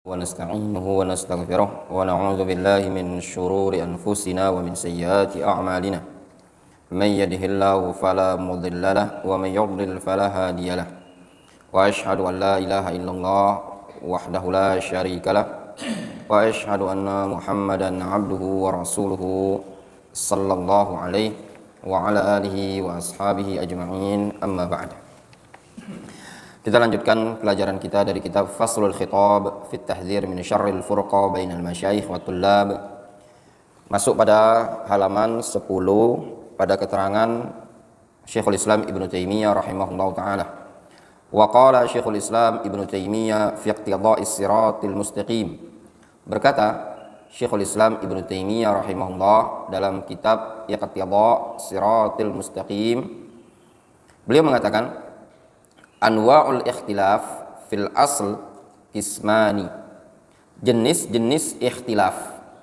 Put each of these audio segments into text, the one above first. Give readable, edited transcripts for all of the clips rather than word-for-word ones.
ونستعينه ونستغفره ونعوذ بالله من شرور أنفسنا ومن سيئات أعمالنا من يهده الله فلا مضل له ومن يضلل فلا هادي له وأشهد أن لا إله إلا الله وحده لا شريك له وأشهد أن محمدا عبده ورسوله صلى الله عليه وعلى آله وأصحابه أجمعين أما بعد. Kita lanjutkan pelajaran kita dari kitab Faslul Khitab fi Tahdzir min Syarril Furqa bainal Masyayikh wa Tullab. Masuk pada halaman 10 pada keterangan Syekhul Islam Ibnu Taimiyah rahimahullahu taala. Wa qala Syekhul Islam Ibnu Taimiyah fi iqtida'is siratil mustaqim. Berkata Syekhul Islam Ibnu Taimiyah rahimahullah dalam kitab Iqtida'is siratil mustaqim, beliau mengatakan anwa'ul ikhtilaf fil asl kismani. Jenis-jenis ikhtilaf,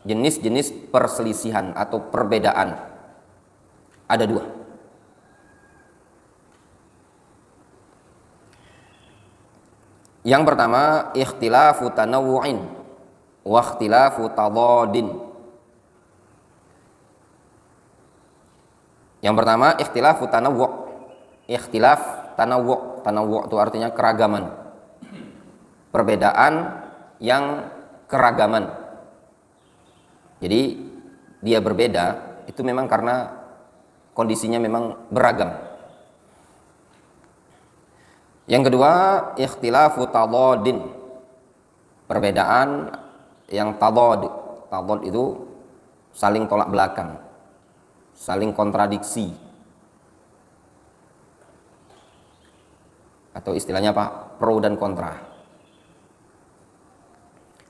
jenis-jenis perselisihan atau perbedaan ada dua. Yang pertama ikhtilafu tanawu'in wa ikhtilafu tadadin. Yang pertama ikhtilafu tanawwu'. Ikhtilaf Tanawwu' itu artinya keragaman. Perbedaan yang keragaman. Jadi dia berbeda itu memang karena kondisinya memang beragam. Yang kedua, ikhtilafu tadadin. Perbedaan yang tadad. Tadad itu saling tolak belakang, saling kontradiksi. Atau istilahnya apa? Pro dan kontra.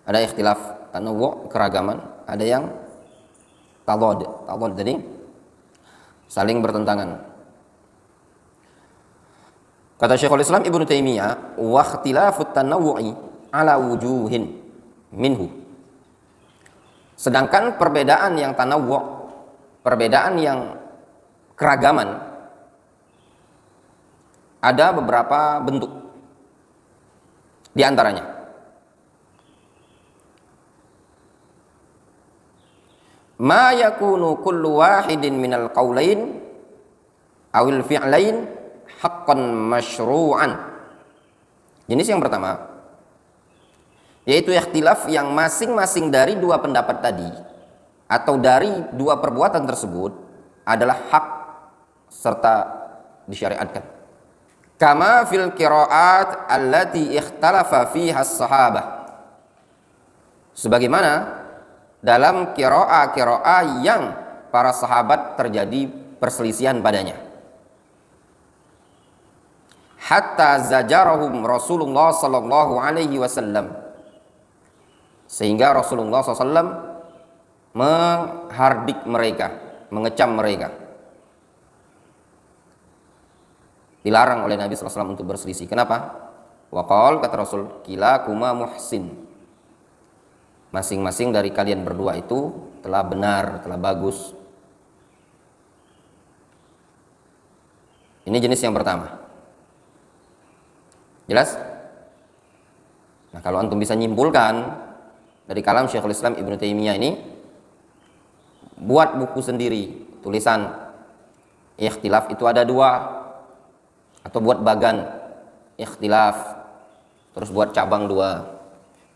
Ada ikhtilaf tanawwu' keragaman, ada yang tadad. Tadad jadi saling bertentangan. Kata Syekhul Islam Ibnu Taimiyah, wa ikhtilafut tanawwu'i ala wujuhin minhu. Sedangkan perbedaan yang tanawwu', perbedaan yang keragaman, ada beberapa bentuk. Di antaranya ma yakunu kullu wahidin minal qaulain awil fi'lain haqqan masyru'an. Jenis yang pertama yaitu ikhtilaf yang masing-masing dari dua pendapat tadi atau dari dua perbuatan tersebut adalah hak serta disyariatkan. Kama fil qiraat allati ikhtalafa fiha as-sahabah. Sebagaimana dalam qiraah yang para sahabat terjadi perselisihan padanya. Hatta zajarahum Rasulullah sallallahu alaihi wasallam. Sehingga Rasulullah SAW menghardik mereka, mengecam mereka. Dilarang oleh Nabi SAW untuk berselisih. Kenapa? Waqal, kata Rasul, kilakuma muhsin. Masing-masing dari kalian berdua itu telah benar, telah bagus. Ini jenis yang pertama. Jelas? Nah, kalau antum bisa nyimpulkan dari kalam Syekhul Islam Ibnu Taimiyah ini, buat buku sendiri, tulisan ikhtilaf itu ada dua. Atau buat bagan ikhtilaf, terus buat cabang dua.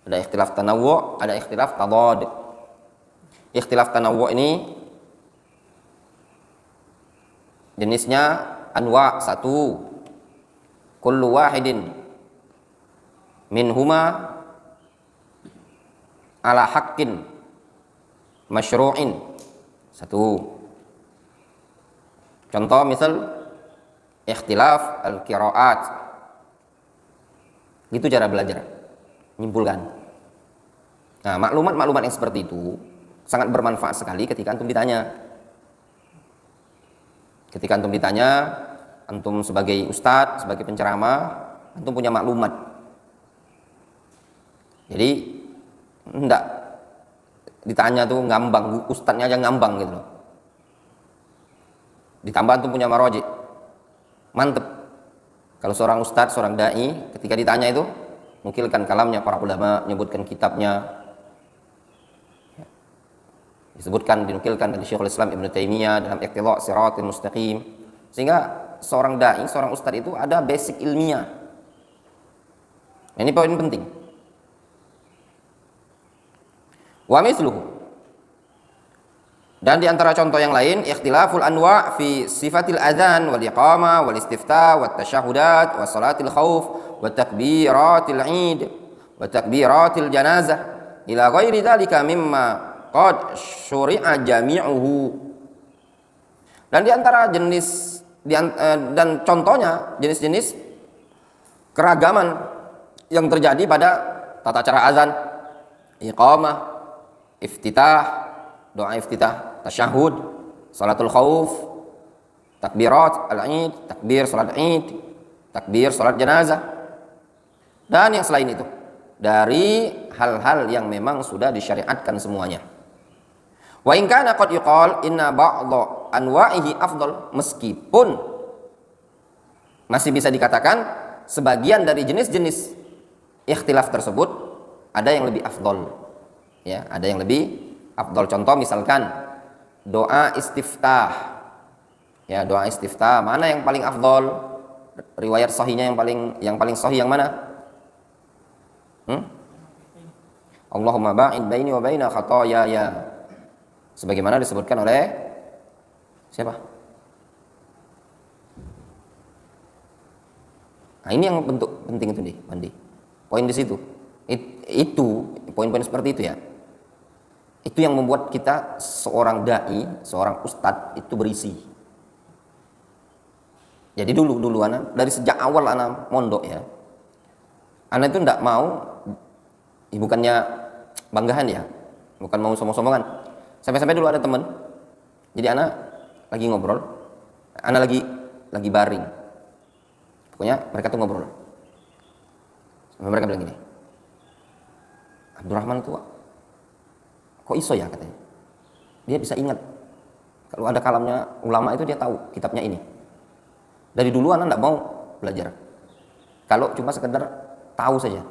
Ada ikhtilaf tanawwu', ada ikhtilaf tadad. Ikhtilaf tanawwu' ini jenisnya anwa' satu. Kullu wahidin minhuma ala haqqin masyru'in. Satu. Contoh misal ikhtilaf al-qiraat. Gitu cara belajar, nyimpulkan. Nah, maklumat-maklumat yang seperti itu sangat bermanfaat sekali ketika antum ditanya. Ketika antum ditanya, antum sebagai ustadz, sebagai penceramah, antum punya maklumat. Jadi enggak ditanya tuh ngambang, ustadznya aja ngambang gitu loh. Ditambah antum punya marojik. Mantep. Kalau seorang ustadz, seorang dai ketika ditanya itu nukilkan kalamnya para ulama, menyebutkan kitabnya, disebutkan, dinukilkan dari Syekhul Islam Ibnu Taimiyah dalam Iqtidha' Shiratal Mustaqim. Sehingga seorang dai, seorang ustadz itu ada basic ilmiah. Nah, ini poin penting. Wa mithluhu, dan di antara contoh yang lain, ikhtilaful anwa' fi sifatil adzan wal iqamah wal istiftah wat tasyahudat wa salatil khauf wa takbiratil 'id wa takbiratil janazah ila ghairi dzalika mimma qad syuri'a jami'uhu. Dan di antara jenis dan contohnya jenis-jenis keragaman yang terjadi pada tata cara azan, iqamah, iftitah, doa iftitah, tasyahud, salatul khauf, takbirat al-id, takbir salat id, takbir salat janazah, dan yang selain itu dari hal-hal yang memang sudah disyariatkan semuanya. Wa in kana qad yuqal inna ba'dha anwa'ihi afdal, meskipun masih bisa dikatakan sebagian dari jenis-jenis ikhtilaf tersebut ada yang lebih afdal, ya, ada yang lebih afdal. Contoh misalkan doa istiftah, ya, doa istiftah mana yang paling afdal? Riwayat sahihnya yang paling sahih yang mana? Allahumma ba'id baini wa baina khataaya, sebagaimana disebutkan oleh siapa? Nah, ini yang bentuk penting itu nih, Mandi. Poin di situ. Itu poin-poin seperti itu ya. Itu yang membuat kita seorang dai, seorang ustadz itu berisi. Jadi dulu anak dari sejak awal anak mondok ya, anak itu tidak mau, bukannya banggahan ya, bukan mau sombong-sombongan. Sampai-sampai dulu ada teman, jadi anak lagi ngobrol, anak lagi baring, pokoknya mereka tuh ngobrol. Sampai mereka bilang gini, Abdurrahman tuh kok iso ya katanya, dia bisa ingat kalau ada kalamnya ulama itu, dia tahu kitabnya ini. Dari dulu anak tidak mau belajar, kalau cuma sekedar tahu saja.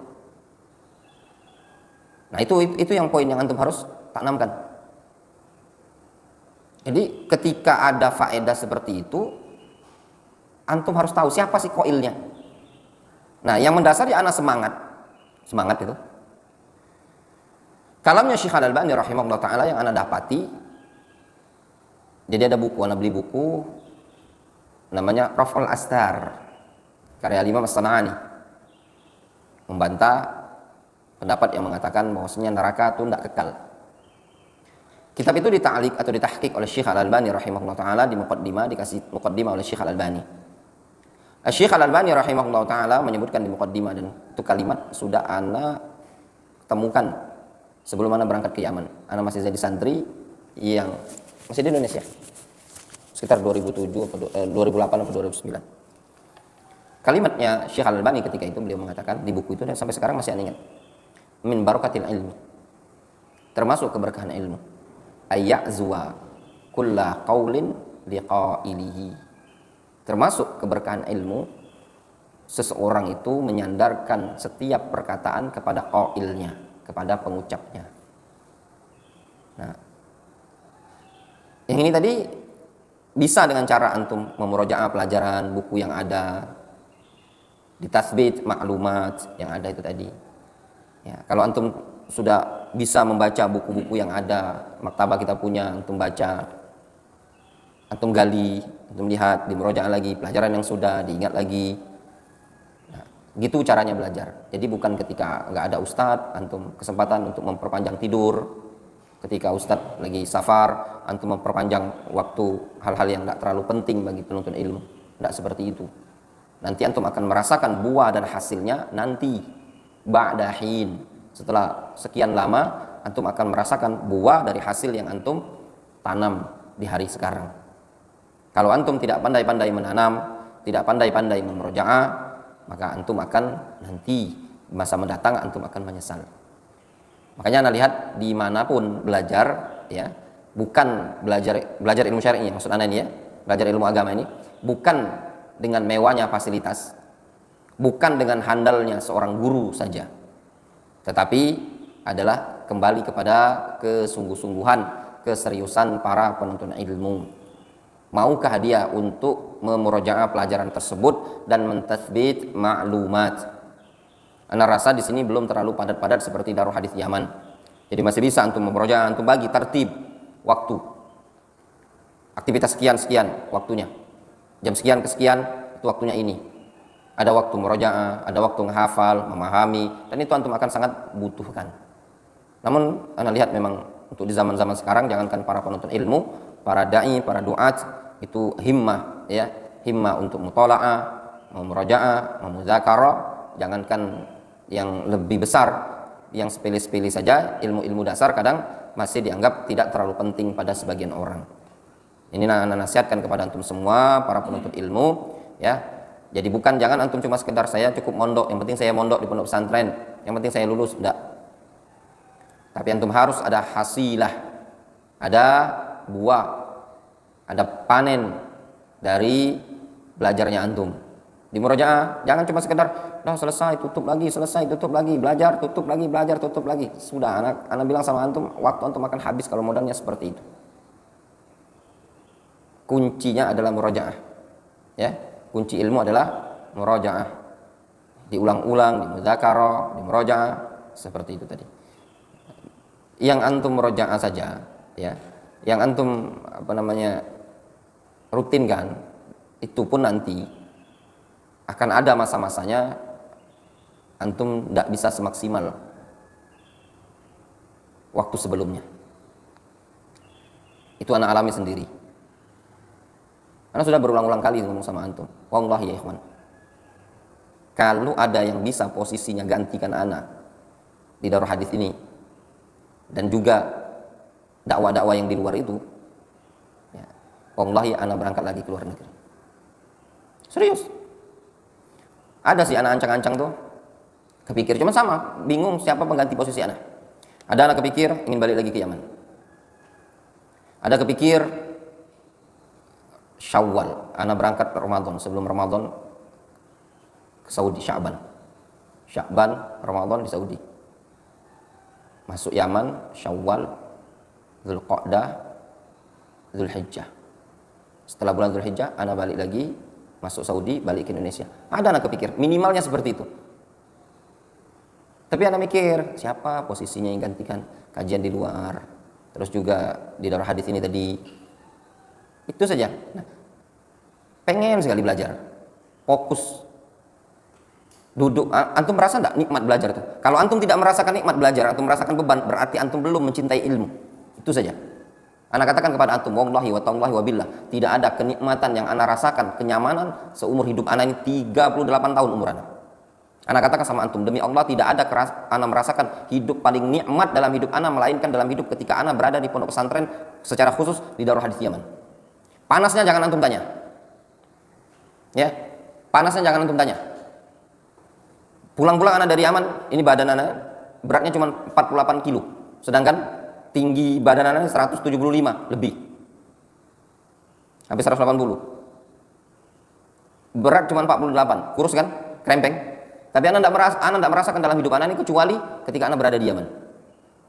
Nah itu yang poin yang antum harus tanamkan. Jadi ketika ada faedah seperti itu, antum harus tahu siapa sih qailnya. Nah yang mendasari anak semangat itu kalamnya Syekh Al-Albani rahimahullah ta'ala yang anak dapati. Jadi ada buku, anak beli buku namanya Raf'ul Astar, karya Imam As-San'ani, membantah pendapat yang mengatakan bahwasanya neraka itu tidak kekal. Kitab itu dita'liq atau ditahqiq oleh Syekh Al-Albani rahimahullah ta'ala, di muqaddimah, dikasih muqaddimah oleh Syekh Al-Albani. Syekh Al-Albani rahimahullah ta'ala menyebutkan di muqaddimah, dan itu kalimat sudah anak temukan sebelum anak berangkat ke Yaman. Anak masih jadi santri yang masih di Indonesia sekitar 2007 atau 2008 atau 2009. Kalimatnya Syekh Al-Albani ketika itu, beliau mengatakan di buku itu, dan sampai sekarang masih ingat, min barakatil ilmi, termasuk keberkahan ilmu, ayya'zuwa kulla qaulin liqailihi, termasuk keberkahan ilmu seseorang itu menyandarkan setiap perkataan kepada qailnya, kepada pengucapnya. Nah, yang ini tadi bisa dengan cara antum memurojaah pelajaran buku yang ada, ditasbit maklumat yang ada itu tadi. Ya, kalau antum sudah bisa membaca buku-buku yang ada, maktabah kita punya, antum baca, antum gali, antum lihat, dimurojaah lagi pelajaran yang sudah diingat lagi. Nah, gitu caranya belajar. Jadi bukan ketika nggak ada ustadz, antum kesempatan untuk memperpanjang tidur. Ketika ustadz lagi safar, antum memperpanjang waktu hal-hal yang tidak terlalu penting bagi penuntut ilmu. Tidak seperti itu. Nanti antum akan merasakan buah dan hasilnya nanti ba'dahin. Setelah sekian lama, antum akan merasakan buah dari hasil yang antum tanam di hari sekarang. Kalau antum tidak pandai-pandai menanam, tidak pandai-pandai memurojaah, maka antum akan nanti di masa mendatang antum akan menyesal. Makanya anda lihat dimanapun belajar, ya, bukan belajar ilmu syar'i, maksud anda ini ya, belajar ilmu agama ini bukan dengan mewahnya fasilitas, bukan dengan handalnya seorang guru saja, tetapi adalah kembali kepada kesungguh-sungguhan, keseriusan para penuntut ilmu. Maukah dia untuk memurojaah pelajaran tersebut dan mentatsbit maklumat? Ana rasa di sini belum terlalu padat-padat seperti Darul Hadis Yaman. Jadi masih bisa antum memurojaah, antum bagi tertib waktu. Aktivitas sekian waktunya. Jam sekian ke sekian itu waktunya ini. Ada waktu murojaah, ada waktu menghafal, memahami, dan itu antum akan sangat butuhkan. Namun ana lihat memang untuk di zaman-zaman sekarang, jangankan para penuntut ilmu, para dai, para duat, itu himmah, ya, himmah untuk mutola'ah, memurojaah, memudzakarah, jangankan yang lebih besar, yang sepele-sepele saja, ilmu-ilmu dasar kadang masih dianggap tidak terlalu penting pada sebagian orang. Ini ana nasihatkan kepada antum semua para penuntut ilmu, ya. Jadi jangan antum cuma sekedar saya cukup mondok, yang penting saya mondok di pondok pesantren, yang penting saya lulus, enggak. Tapi antum harus ada hasilah, ada buah, ada panen dari belajarnya antum. Di murojaah jangan cuma sekedar dah selesai tutup lagi, selesai tutup lagi, belajar tutup lagi, belajar tutup lagi. Sudah anak bilang sama antum, waktu antum akan habis kalau modalnya seperti itu. Kuncinya adalah murojaah. Ya, kunci ilmu adalah murojaah. Diulang-ulang, dimudzakarah, dimurojaah, seperti itu tadi. Yang antum murojaah saja, ya. Yang antum rutinkan, itu pun nanti akan ada masa-masanya antum tidak bisa semaksimal waktu sebelumnya. Itu anak alami sendiri. Karena sudah berulang-ulang kali ngomong sama antum, wallahi ya ikhwan, kalau ada yang bisa posisinya gantikan ana di Darul Hadis ini dan juga dakwah-dakwah yang di luar itu, ya, wallahi ana berangkat lagi ke luar negeri. Serius. Ada sih anak ancang-ancang tuh kepikir, cuma sama, bingung siapa pengganti posisi anak. Ada anak kepikir ingin balik lagi ke Yaman. Ada kepikir Syawal, anak berangkat ke Ramadan, sebelum Ramadan ke Saudi, Sya'ban, Ramadan di Saudi. Masuk Yaman, Syawal, Dzulqa'dah, Dzulhijjah. Setelah bulan Dzulhijjah, anak balik lagi, masuk Saudi, balik ke Indonesia. Ada anak kepikir, minimalnya seperti itu. Tapi anak mikir, siapa posisinya yang gantikan kajian di luar. Terus juga di Darul Hadis ini tadi. Itu saja. Nah, pengen sekali belajar. Fokus. Duduk. Antum merasa enggak nikmat belajar itu? Kalau antum tidak merasakan nikmat belajar, antum merasakan beban, berarti antum belum mencintai ilmu. Itu saja. Ana katakan kepada antum, wallahi wa tallahi wa billah, tidak ada kenikmatan yang ana rasakan, kenyamanan seumur hidup ana ini 38 tahun umur ana. Ana katakan sama antum, demi Allah tidak ada ana merasakan hidup paling nikmat dalam hidup ana melainkan dalam hidup ketika ana berada di pondok pesantren, secara khusus di Darul Hadis Yaman. Panasnya jangan antum tanya. Ya. Panasnya jangan antum tanya. Pulang-pulang ana dari Yaman, ini badan ana beratnya cuma 48 kilo. Sedangkan tinggi badan ana 175 lebih. Hampir 180. Berat cuma 48, kurus kan? Krempeng. Tapi ana tidak merasakan dalam hidup ana ini kecuali ketika ana berada di Yaman.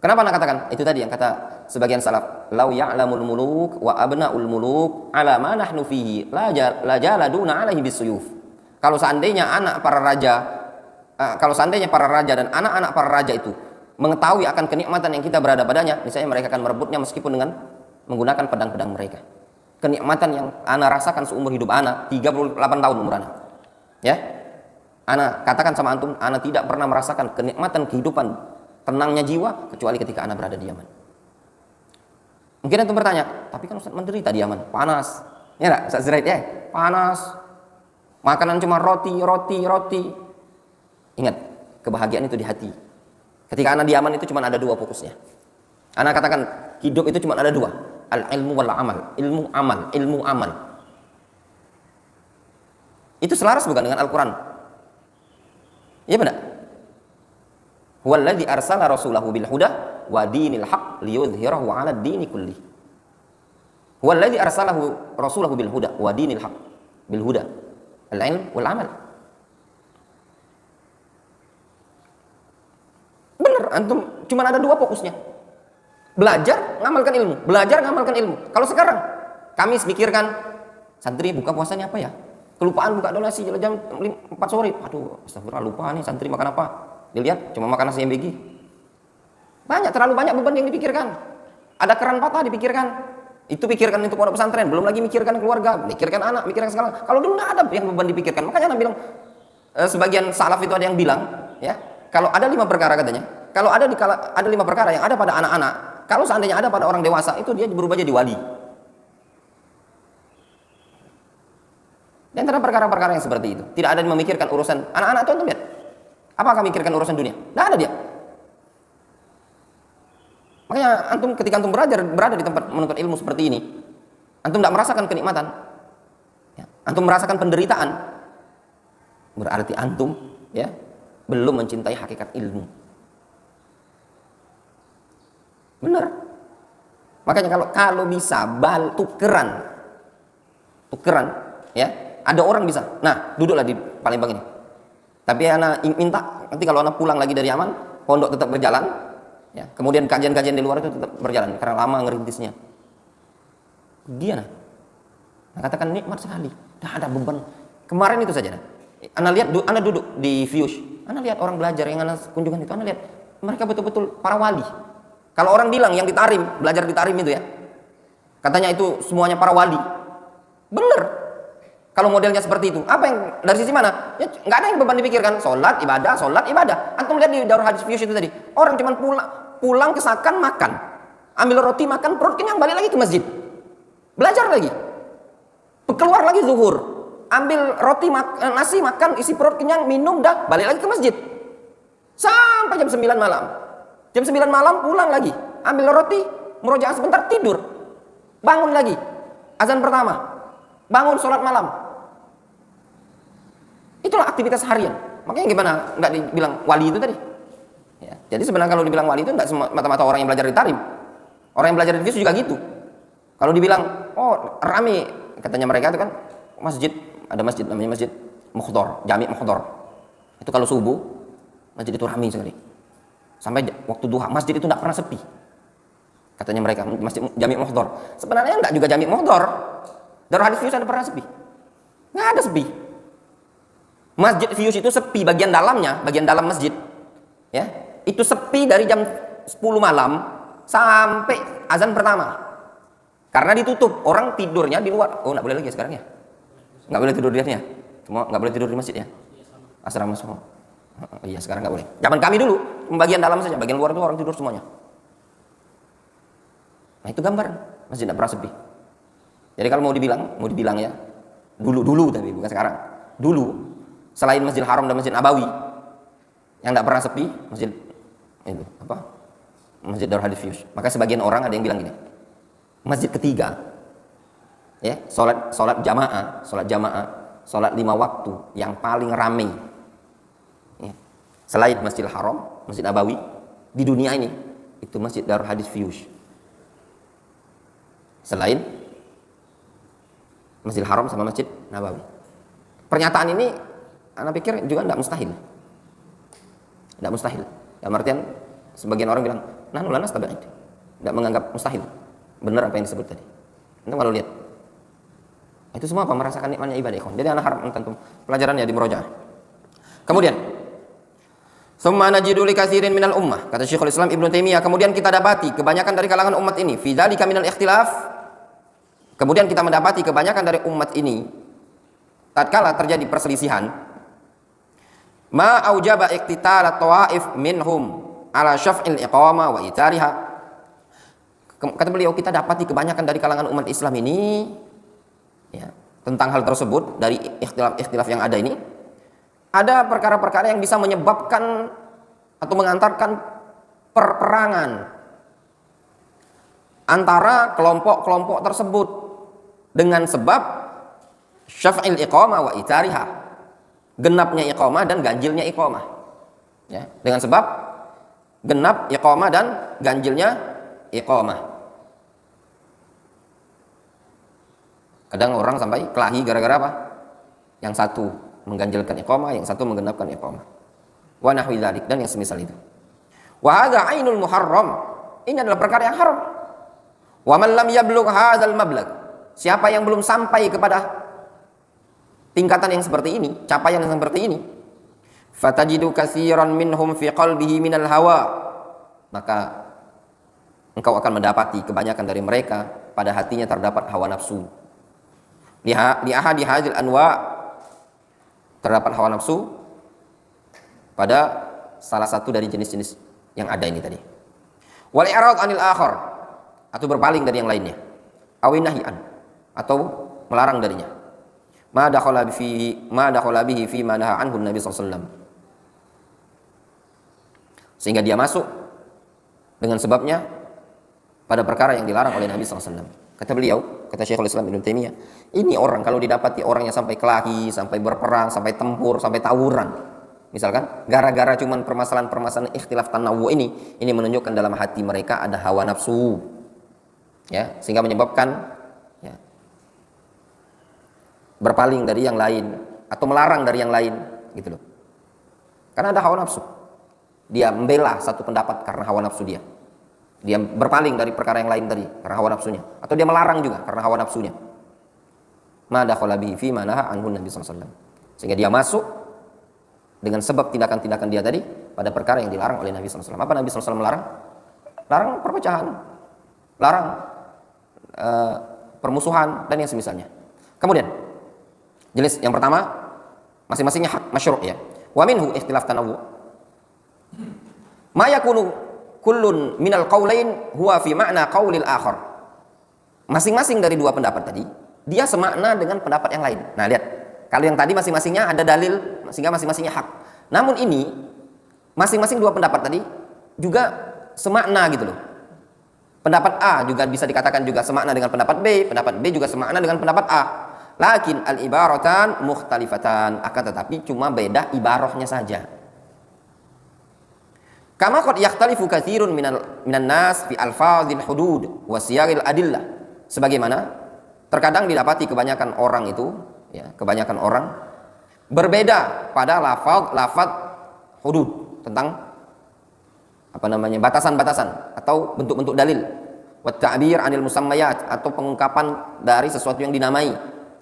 Kenapa anak katakan? Itu tadi yang kata sebagian salaf, lau ya'lamul muluk wa abna'ul muluk ala ma nahnu fihi la jaladuna alaihi bisuyuf. Kalau seandainya para raja dan anak-anak para raja itu mengetahui akan kenikmatan yang kita berada padanya, misalnya mereka akan merebutnya meskipun dengan menggunakan pedang-pedang mereka. Kenikmatan yang ana rasakan seumur hidup ana, 38 tahun umur ana. Ya. Ana katakan sama antum, ana tidak pernah merasakan kenikmatan kehidupan, tenangnya jiwa kecuali ketika ana berada di Yaman. Mungkin antum bertanya, tapi kan Ustaz menderita di Yaman, panas. Ya enggak? Ustaz Zuraid ya, panas. Makanan cuma roti. Ingat, kebahagiaan itu di hati. Ketika ana di Yaman itu cuma ada dua fokusnya. Ana katakan, hidup itu cuma ada dua, al-ilmu wal amal, ilmu amal. Itu selaras bukan dengan Al-Qur'an? Iya benar? Huwallazi arsala rasulahu bil huda wa dinil haq liyudhhirahu 'ala ad-dini kulli. Huwallazi arsalahu rasulahu bil huda wa dinil haq. Bil huda, al-ilm wal amal. antum cuma ada dua fokusnya. Belajar, ngamalkan ilmu. Belajar, ngamalkan ilmu. Kalau sekarang, Kamis mikirkan, santri buka puasanya apa ya? Kelupaan buka donasi jam 4 sore. Aduh, astagfirullah, lupa nih santri makan apa. Dilihat, cuma makan nasi MBG. Terlalu banyak beban yang dipikirkan. Ada keran patah dipikirkan. Itu pikirkan untuk pondok pesantren. Belum lagi mikirkan keluarga, mikirkan anak, mikirkan segala. Kalau dulu nggak ada yang beban dipikirkan. Makanya Anda bilang, sebagian salaf itu ada yang bilang, ya, kalau ada 5 perkara katanya. Kalau ada 5 perkara yang ada pada anak-anak, kalau seandainya ada pada orang dewasa, itu dia berubah jadi wali. Dan antara perkara-perkara yang seperti itu, tidak ada yang memikirkan urusan anak-anak itu. Antum lihat, apakah memikirkan urusan dunia? Tidak ada dia. Makanya antum ketika antum berada di tempat menuntut ilmu seperti ini, antum tidak merasakan kenikmatan, ya, antum merasakan penderitaan, berarti antum, ya, belum mencintai hakikat ilmu. Benar. Makanya kalau bisa tukeran, ya. Ada orang bisa. Nah, duduklah di Palembang ini. Tapi anak minta nanti kalau anak pulang lagi dari Yaman, pondok tetap berjalan, ya. Kemudian kajian-kajian di luar itu tetap berjalan karena lama ngerintisnya. Dia nah katakan nikmat sekali. Dah ada beban. Kemarin itu saja. Anak lihat, anak duduk di Fius. Anak lihat orang belajar yang anak kunjungan itu. Anak lihat mereka betul-betul para wali. Kalau orang bilang yang di Tarim, belajar di Tarim itu ya, katanya itu semuanya para wali. Bener. Kalau modelnya seperti itu, apa yang dari sisi mana? Ya, nggak ada yang beban dipikirkan. Sholat ibadah. Antum lihat di Darul Hadis Fius itu tadi, orang cuma pulang ke Sakan makan, ambil roti makan, perut kenyang, balik lagi ke masjid, belajar lagi, keluar lagi zuhur, ambil roti nasi makan, isi perut kenyang, minum, dah balik lagi ke masjid, sampai jam 9 malam. Jam 9 malam pulang lagi, ambil roti, murojaah sebentar, tidur, bangun lagi, azan pertama, bangun sholat malam. Itulah aktivitas harian. Makanya gimana nggak dibilang wali itu tadi? Ya, jadi sebenarnya kalau dibilang wali itu nggak mata-mata orang yang belajar di Tarim. Orang yang belajar di Fius juga gitu. Kalau dibilang, oh rame, katanya mereka itu kan masjid, ada masjid namanya Masjid Mukhdar, Jami' Mukhdar. Itu kalau subuh, masjid itu rame sekali. Sampai waktu duha, masjid itu nggak pernah sepi. Katanya mereka, Masjid Jami' Mukhdar. Sebenarnya nggak juga Jami' Mukhdar. Darul Hadis Fius ada pernah sepi? Nggak ada sepi. Masjid Fius itu sepi bagian dalamnya, bagian dalam masjid, ya, itu sepi dari jam 10 malam sampai azan pertama. Karena ditutup, orang tidurnya di luar. Oh, nggak boleh lagi sekarang ya? Nggak boleh tidur di atasnya? Semua nggak boleh tidur di masjid ya? Asrama semua. Oh, iya, sekarang nggak boleh. Zaman kami dulu, bagian dalam saja, bagian luar itu orang tidur semuanya. Nah, itu gambar masjid nggak pernah sepi. Jadi kalau mau dibilang ya, dulu tapi bukan sekarang. Dulu, selain Masjidil Haram dan Masjid Nabawi yang tidak pernah sepi, Masjid Darul Hadis Fius. Maka sebagian orang ada yang bilang gini, masjid ketiga, ya, sholat jamaah, sholat 5 waktu yang paling ramai, ya, selain Masjidil Haram, Masjid Nabawi di dunia ini, itu Masjid Darul Hadis Fius. Selain Masjidil Haram sama Masjid Nabawi. Pernyataan ini Anda pikir juga tidak mustahil. Tidak mustahil. Dalam artian sebagian orang bilang, nahnu la nastab'id. Tidak menganggap mustahil. Benar apa yang disebut tadi. Anda kalau lihat, itu semua apa? Merasakan nikmatnya ibadah ikhwan. Jadi anak harap tentu pelajarannya di murojaah. Kemudian, summa najidu li katsirin minal ummah. Kata Syekhul Islam Ibnu Taimiyah, kemudian kita dapati kebanyakan dari kalangan umat ini, fi dzalika minal ikhtilaf. Kemudian kita mendapati kebanyakan dari umat ini tatkala terjadi perselisihan, ma aujaba iqtital tawaif minhum ala syaf'il iqamah wa itariha. Kata beliau, kita dapati kebanyakan dari kalangan umat Islam ini, ya, tentang hal tersebut, dari ikhtilaf yang ada ini, ada perkara-perkara yang bisa menyebabkan atau mengantarkan perperangan antara kelompok-kelompok tersebut dengan sebab syaf'il iqamah wa itariha, genapnya iqamah dan ganjilnya iqamah, ya, dengan sebab genap iqamah dan ganjilnya iqamah. Kadang orang sampai kelahi gara-gara apa? Yang satu mengganjilkan iqamah, yang satu menggenapkan iqamah. Wa nahwi dzalik, dan yang semisal itu. Wa hadza ainul muharram. Ini adalah perkara yang haram. Wa man lam yablugh hadzal mablag. Siapa yang belum sampai kepada tingkatan yang seperti ini, capaian yang seperti ini, fatajidu katsiran minhum fi qalbihi minal hawa. Maka engkau akan mendapati kebanyakan dari mereka pada hatinya terdapat hawa nafsu. Li ahadi hadzal anwa, terdapat hawa nafsu pada salah satu dari jenis-jenis yang ada ini tadi. Wal i'rad 'anil akhar, atau berpaling dari yang lainnya. Awin nahyan, atau melarang darinya. Ma dakhala bihi fi ma nahaa anhu Nabi sallallahu alaihi wasallam. Sehingga dia masuk dengan sebabnya pada perkara yang dilarang oleh Nabi sallallahu alaihi wasallam. Kata beliau, kata Syekhul Islam Ibnu Taimiyah, ini orang kalau didapati orang yang sampai kelahi, sampai berperang, sampai tempur, sampai tawuran, misalkan gara-gara cuman permasalahan-permasalahan ikhtilaf tanawwu ini menunjukkan dalam hati mereka ada hawa nafsu, ya, sehingga menyebabkan ya, berpaling dari yang lain atau melarang dari yang lain, gitu loh. Karena ada hawa nafsu, dia membela satu pendapat karena hawa nafsu dia. Dia berpaling dari perkara yang lain tadi karena hawa nafsunya, atau dia melarang juga karena hawa nafsunya. Ma dakhala bihi fi ma nahaa anhu Nabi sallallahu alaihi wasallam. Sehingga dia masuk dengan sebab tindakan-tindakan dia tadi pada perkara yang dilarang oleh Nabi sallallahu alaihi wasallam. Apa Nabi sallallahu alaihi wasallam melarang? Larang perpecahan, larang permusuhan dan yang semisalnya. Kemudian jenis yang pertama, masing-masingnya hak masyru' ya. Wa minhu ikhtilaf tanawwu. Ma yakunu kullun minal qaulain huwa fi ma'na qaulil akhar. Masing-masing dari dua pendapat tadi, dia semakna dengan pendapat yang lain. Nah, lihat. Kalau yang tadi masing-masingnya ada dalil sehingga masing-masingnya hak. Namun ini masing-masing dua pendapat tadi juga semakna gitu loh. Pendapat A juga bisa dikatakan juga semakna dengan pendapat B juga semakna dengan pendapat A. Lakin al-ibaratan mukhtalifatan, akan tetapi cuma beda ibarahnya saja. Kama qad yakhtalifu katsirun minan nas fi alfazil hudud wa siyaril adillah. Sebagaimana terkadang didapati kebanyakan orang itu, ya, kebanyakan orang berbeda pada lafaz hudud, tentang batasan-batasan atau bentuk-bentuk dalil. Wa ta'bir 'anil musammayat, atau pengungkapan dari sesuatu yang dinamai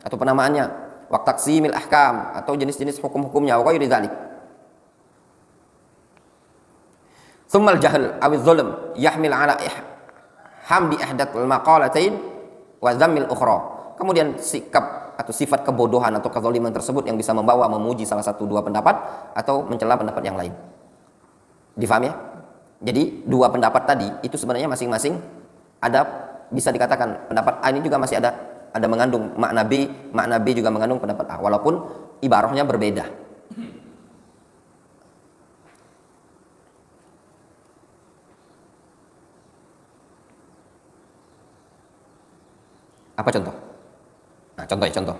atau penamaannya. Wa taqsimil ahkam, atau jenis-jenis hukum-hukumnya, wa ghairi dzalik. Tsummal jahl awiz zulm yahmil ala hamdi ihdat al-maqalatain wa dhammil ukhra. Kemudian sikap atau sifat kebodohan atau kezaliman tersebut yang bisa membawa memuji salah satu dua pendapat atau mencela pendapat yang lain. Difahami ya? Jadi dua pendapat tadi itu sebenarnya masing-masing ada, bisa dikatakan pendapat A ini juga masih ada mengandung makna B juga mengandung pendapat A, walaupun ibarahnya berbeda. Apa contoh? Nah, contoh.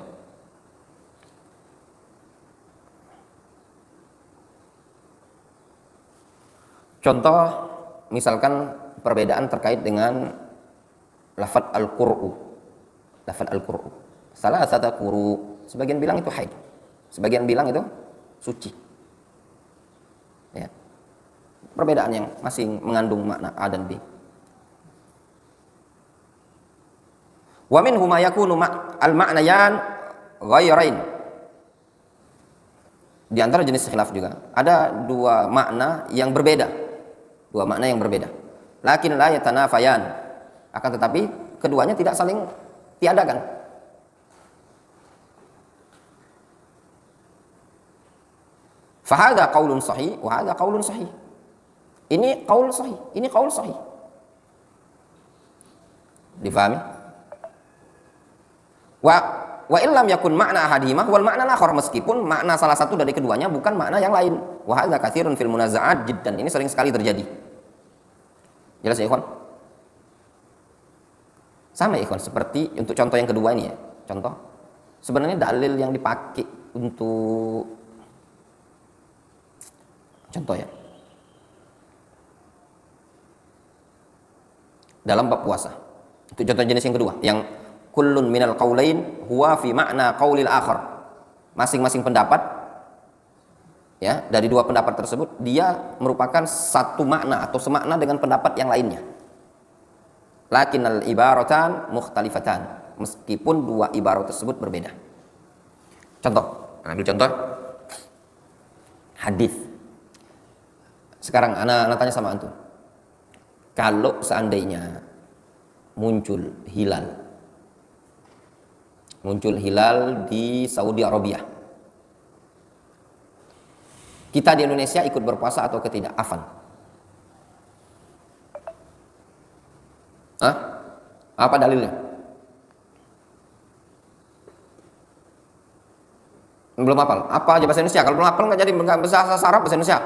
Contoh, misalkan perbedaan terkait dengan lafadz al-qur'u. Lafadz al-qur'u. Salah satu qur'u, sebagian bilang itu haid, sebagian bilang itu suci. Ya. Perbedaan yang masing mengandung makna A dan B. Wa minhu ma yakunu al-ma'nayan ghairain. Di antara jenis khilaf juga ada dua makna yang berbeda. Lakin la yatanafayan. Akan tetapi keduanya tidak saling tiadakan. Fa hadza qaulun sahih wa hadza qaulun sahih. Ini qaul sahih, ini qaul sahih. Difahami? Wa illam yakun makna ahadihimah wal makna akhar, meskipun makna salah satu dari keduanya bukan makna yang lain. Wa hadza katsirun fil munaza'at jiddan. Ini sering sekali terjadi. Jelas ya, ikhwan? Sama ya, ikhwan, seperti untuk contoh yang kedua ini ya. Contoh, sebenarnya dalil yang dipakai untuk contoh ya, dalam bab puasa. Itu contoh jenis yang kedua, yang kullun minal qaulain huwa fi makna qaulil akhar. Masing-masing pendapat Ya, dari dua pendapat tersebut dia merupakan satu makna atau semakna dengan pendapat yang lainnya. Lakinnal ibaratan mukhtalifatan, meskipun dua ibarat tersebut berbeda. Contoh, ambil contoh hadis. Sekarang anak tanya sama antum. Kalau seandainya muncul hilal di Saudi Arabia, kita di Indonesia ikut berpuasa atau tidak? Afan. Hah? Apa dalilnya? Belum hafal. Apa aja bahasa Indonesia? Kalau belum hafal nggak jadi, nggak bahasa Arab, bahasa Indonesia.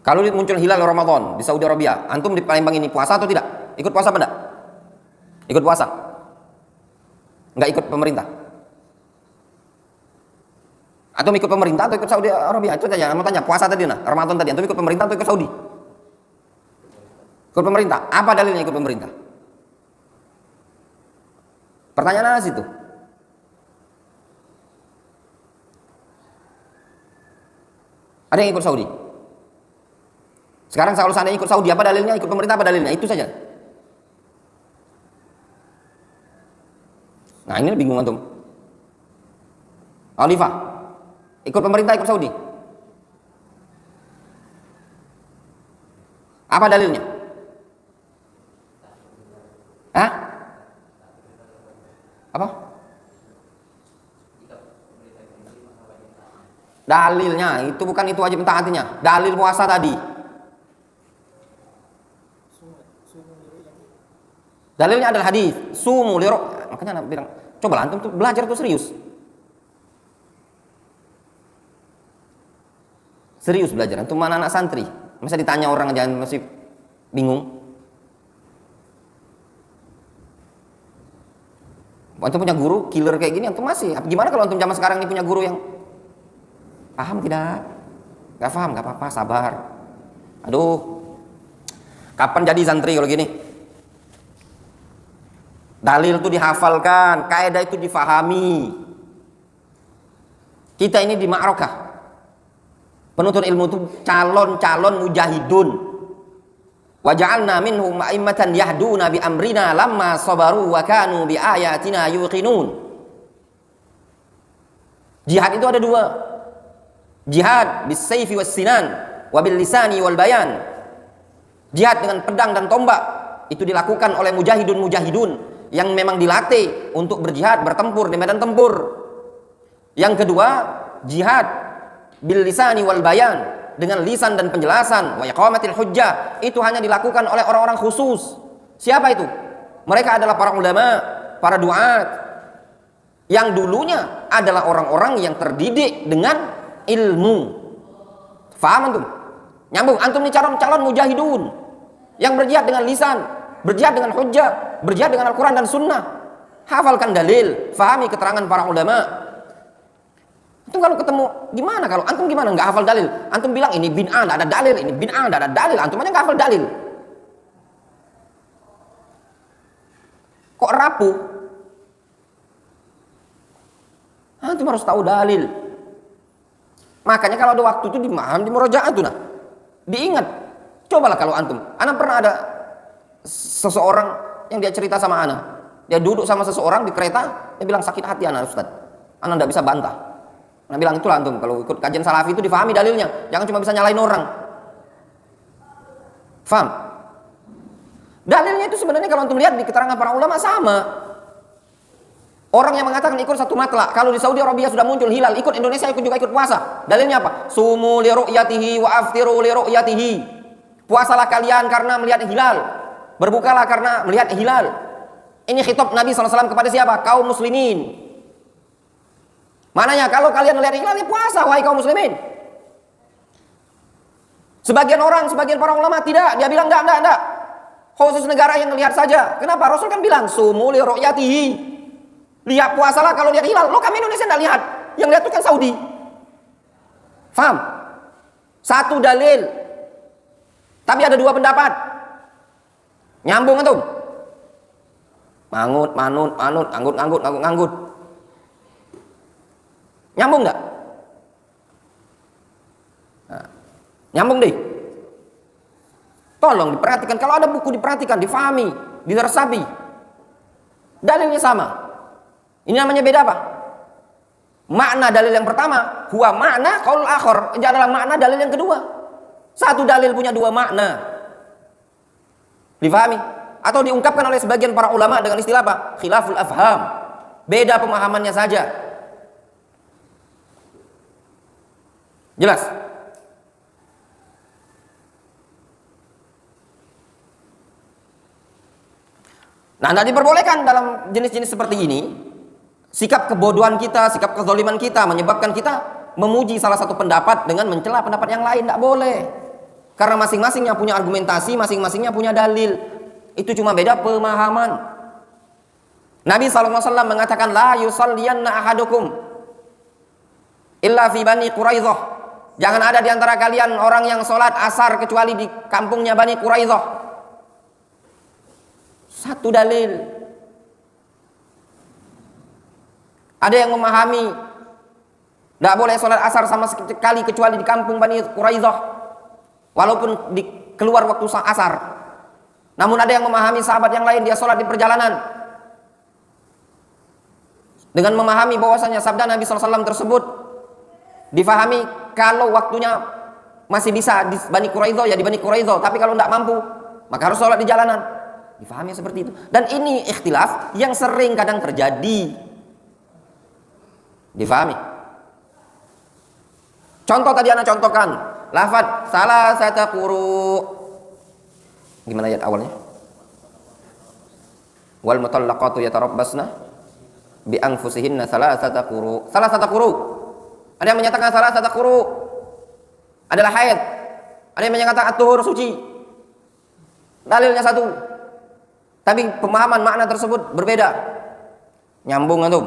Kalau muncul hilal Ramadan di Saudi Arabia, antum di Palembang ini puasa atau tidak? Ikut puasa apa enggak? Ikut puasa? Enggak ikut pemerintah? Atau ikut pemerintah atau ikut Saudi Arabia? Itu saja, mau tanya puasa tadi nah, Ramadan tadi, antum ikut pemerintah atau ikut Saudi? Ikut pemerintah. Apa dalilnya ikut pemerintah? Pertanyaan Anas itu. Ada yang ikut Saudi? Sekarang kalau seandainya ikut Saudi, apa dalilnya? Ikut pemerintah apa dalilnya? Itu saja. Nah ini bingung antum. Alifah, ikut pemerintah, ikut Saudi. Apa dalilnya? Hah? Apa? Dalilnya, itu bukan itu wajib mentaatinya. Dalil puasa tadi. Dalilnya adalah hadis, sumu li ru'yatihi. Makanya anak bilang, coba antum tuh belajar tuh serius. Serius belajar. Antum mana anak santri? Masa ditanya orang aja masih bingung? Antum punya guru killer kayak gini, antum masih. Gimana kalau antum zaman sekarang ini punya guru yang paham tidak? Gak paham, gak apa-apa, sabar. Aduh, kapan jadi santri kalau gini? Dalil itu dihafalkan, kaidah itu difahami. Kita ini di ma'rakah. Penuntut ilmu itu calon-calon mujahidun. Wa ja'alna minhum a'immatan yahduna bi amrina lamma sabaru wa kanu bi ayatina yuqinun. Jihad itu ada dua. Jihad bis sayfi was sinan wa bil lisani wal bayan. Jihad dengan pedang dan tombak itu dilakukan oleh mujahidun yang memang dilatih untuk berjihad, bertempur di medan tempur. Yang kedua, jihad bil lisani wal bayan, dengan lisan dan penjelasan, wa iqamatil hujjah, itu hanya dilakukan oleh orang-orang khusus. Siapa itu? Mereka adalah para ulama, para duat, yang dulunya adalah orang-orang yang terdidik dengan ilmu. Faham antum? Nyambung, antum ini calon mujahidun yang berjihad dengan lisan, berjihad dengan hujjah, berjihad dengan Al-Quran dan Sunnah. Hafalkan dalil, fahami keterangan para ulama. Itu kalau ketemu, gimana kalau antum gimana nggak hafal dalil? Antum bilang ini bid'ah, nggak ada dalil, ini bid'ah, nggak ada dalil. Antum aja nggak hafal dalil. Kok rapuh? Antum harus tahu dalil. Makanya kalau ada waktu itu di murojaah tuh nah, diingat. Cobalah kalau antum, ana pernah ada seseorang yang dia cerita sama ana, dia duduk sama seseorang di kereta, dia bilang sakit hati ana Ustaz, ana nggak bisa bantah. Ana bilang itulah antum kalau ikut kajian salafi itu difahami dalilnya, jangan cuma bisa nyalain orang. Faham? Dalilnya itu sebenarnya kalau antum lihat di keterangan para ulama sama. Orang yang mengatakan ikut satu matlak, kalau di Saudi Arabia sudah muncul hilal, ikut Indonesia juga ikut puasa. Dalilnya apa? Sumu li ru'yatihi wa aftiru li ru'yatihi. Puasalah kalian karena melihat hilal, berbukalah karena melihat hilal. Ini khitab Nabi SAW kepada siapa? Kaum muslimin. Mananya kalau kalian melihat hilal ya puasa wahai kaum muslimin. Sebagian orang, sebagian para ulama tidak, dia bilang enggak. Khusus negara yang melihat saja. Kenapa? Rasul kan bilang sumu li ru'yatihi. Lihat puasalah kalau lihat hilal. Lo kami Indonesia enggak lihat. Yang lihat itu kan Saudi. Faham? Satu dalil, tapi ada dua pendapat. Nyambung antum? Mangut, manut, manut, anggut, anggut, anggut, anggut. Nyambung nggak? Nah, nyambung deh. Tolong diperhatikan. Kalau ada buku diperhatikan, difahami, diresapi. Dalilnya sama. Ini namanya beda apa? Makna dalil yang pertama, huwa makna qaul akhar, ini adalah makna dalil yang kedua. Satu dalil punya dua makna. Difahami? Atau diungkapkan oleh sebagian para ulama dengan istilah apa? Khilaful afham. Beda pemahamannya saja. Jelas? Nah, tidak diperbolehkan dalam jenis-jenis seperti ini. Sikap kebodohan kita, sikap kezaliman kita menyebabkan kita memuji salah satu pendapat dengan mencela pendapat yang lain. Tidak boleh. Karena masing-masingnya punya argumentasi, masing-masingnya punya dalil. Itu cuma beda pemahaman. Nabi SAW mengatakan, la yusalliyanna ahadukum illa fi Bani Quraidah. Jangan ada di antara kalian orang yang sholat asar kecuali di kampungnya Bani Quraidah. Satu dalil. Ada yang memahami tidak boleh sholat asar sama sekali kecuali di kampung Bani Quraidah, walaupun keluar waktu asar. Namun ada yang memahami sahabat yang lain dia sholat di perjalanan dengan memahami bahwasanya sabda Nabi SAW tersebut difahami kalau waktunya masih bisa di Bani Quraidah ya di Bani Quraidah, tapi kalau tidak mampu maka harus sholat di jalanan. Difahami seperti itu. Dan ini ikhtilaf yang sering kadang terjadi. Difahami? Contoh tadi anak contohkan lafaz salah satu quru. Gimana ayat awalnya? Wal mutallaqatu yatarabbasna bi anfusihinna salasata quru. Salasata quru. Ada yang menyatakan salasata quru adalah haid. Ada yang menyatakan at-tuhur suci. Dalilnya satu. Tapi pemahaman makna tersebut berbeda. Nyambung antum?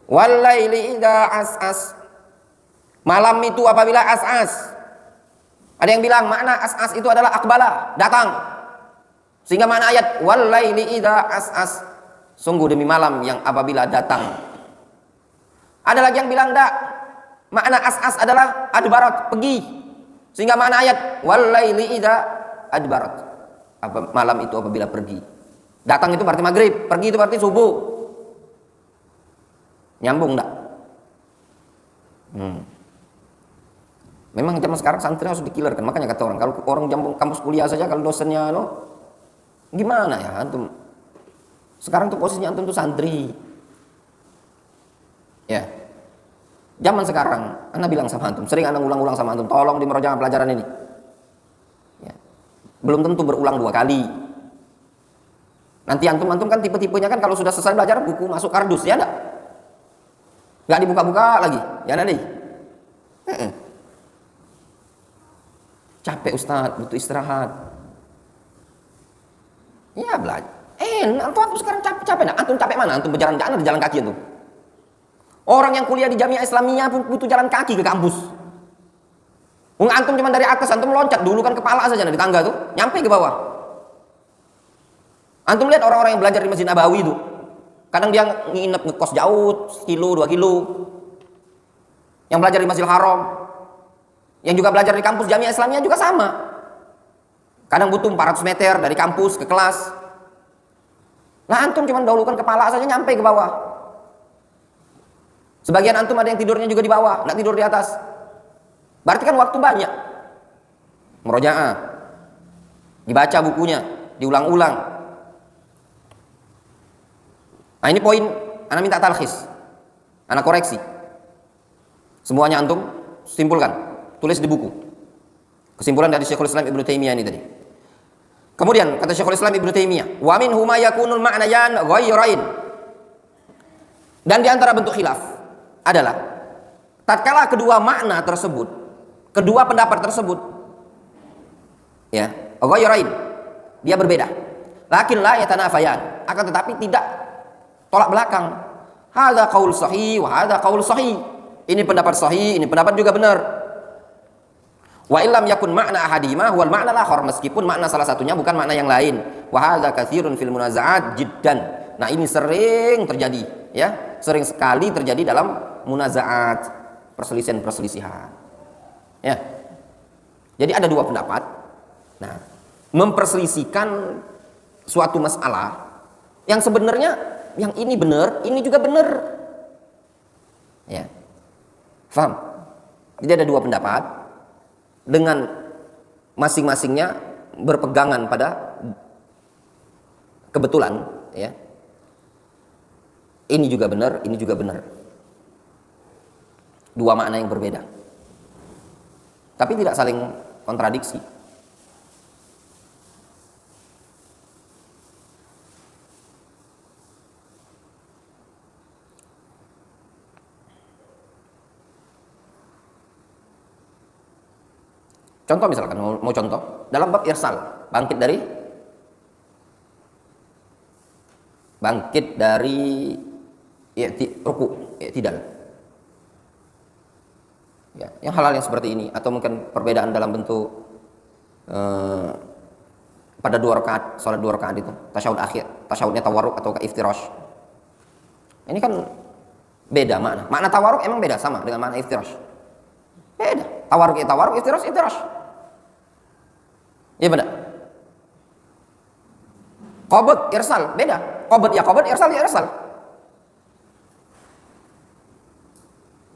Wal laili idza as'as. Malam itu apabila as'as. Ada yang bilang makna as'as itu adalah aqbala, datang. Sehingga makna ayat wal laili idza as'as, sungguh demi malam yang apabila datang. Ada lagi yang bilang enggak. Makna as'as adalah adbarat, pergi. Sehingga makna ayat wal laili idza adbarat. Malam itu apabila pergi. Datang itu berarti maghrib, pergi itu berarti subuh. Nyambung enggak? Memang zaman sekarang santri harus dikilerkan. Makanya kata orang, kalau orang jambung kampus kuliah saja kalau dosennya gimana ya antum? Sekarang tuh posisinya antum tuh santri. Ya. Zaman sekarang, ana bilang sama antum, sering ana ulang-ulang sama antum, tolong dimerajaah pelajaran ini. Ya. Belum tentu berulang 2 kali. Nanti antum kan tipe-tipenya kan kalau sudah selesai belajar buku masuk kardus, ya enggak? Enggak dibuka-buka lagi, ya enggak nih? Capek Ustaz, butuh istirahat. Ya belajar. Antum sekarang capek nah? Antum capek mana? Antum berjalan di jalan kaki antum. Orang yang kuliah di Jamiah Islamiyah pun butuh jalan kaki ke kampus. Antum cuma dari atas, antum loncat dulu kan kepala saja di tangga tuh, nyampe ke bawah. Antum lihat orang-orang yang belajar di Masjid Nabawi itu. Kadang dia nginep ngekos jauh, 1 kilo, 2 kilo. Yang belajar di Masjidil Haram. Yang juga belajar di kampus Jamiah Islamiyah juga sama. Kadang butuh 400 meter dari kampus ke kelas. Nah antum cuma dahulukan kepala saja nyampe ke bawah. Sebagian antum ada yang tidurnya juga di bawah, nggak tidur di atas. Berarti kan waktu banyak. Murojaah. Dibaca bukunya, diulang-ulang. Nah ini poin, ana minta talkhis. Ana koreksi. Semuanya antum simpulkan, tulis di buku. Kesimpulan dari Syekhul Islam Ibnu Taimiyah ini tadi. Kemudian kata Syekhul Islam Ibnu Taimiyah, wa min huma yakunul ma'nayan ghairain. Dan di antara bentuk khilaf adalah tatkala kedua makna tersebut, kedua pendapat tersebut ya, ghairain, dia berbeda. Lakin la yatanafayan, akan tetapi tidak tolak belakang. Hadza qaul sahih wa hadza qaul sahih. Ini pendapat sahih, ini pendapat juga benar. Wa illam yakun makna ahadima wal makna al-akhar, meskipun makna salah satunya bukan makna yang lain. Wa hadza katsirun fil munazaat jiddan. Nah, ini sering terjadi, ya. Sering sekali terjadi dalam munazaat, perselisihan-perselisihan. Ya. Jadi ada dua pendapat. Nah, memperselisihkan suatu masalah yang sebenarnya yang ini benar, ini juga benar. Ya. Paham? Jadi ada dua pendapat dengan masing-masingnya berpegangan pada kebetulan, ya. Ini juga benar, ini juga benar. Dua makna yang berbeda. Tapi tidak saling kontradiksi. Contoh misalkan, mau contoh dalam bab irsal, bangkit dari ruku, i'tidal. Ya, yang halal yang seperti ini, atau mungkin perbedaan dalam bentuk pada 2 rakaat, salat 2 rakaat itu, tasyahud akhir, tasyahudnya tawarruk atau iftirash. Ini kan beda makna. Makna tawarruk emang beda sama dengan makna iftirash. Beda. Tawarruk, iftirash, iftirash. Iya benar. Qabd, irsal, beda. Qabd ya qabd, irsal ya irsal.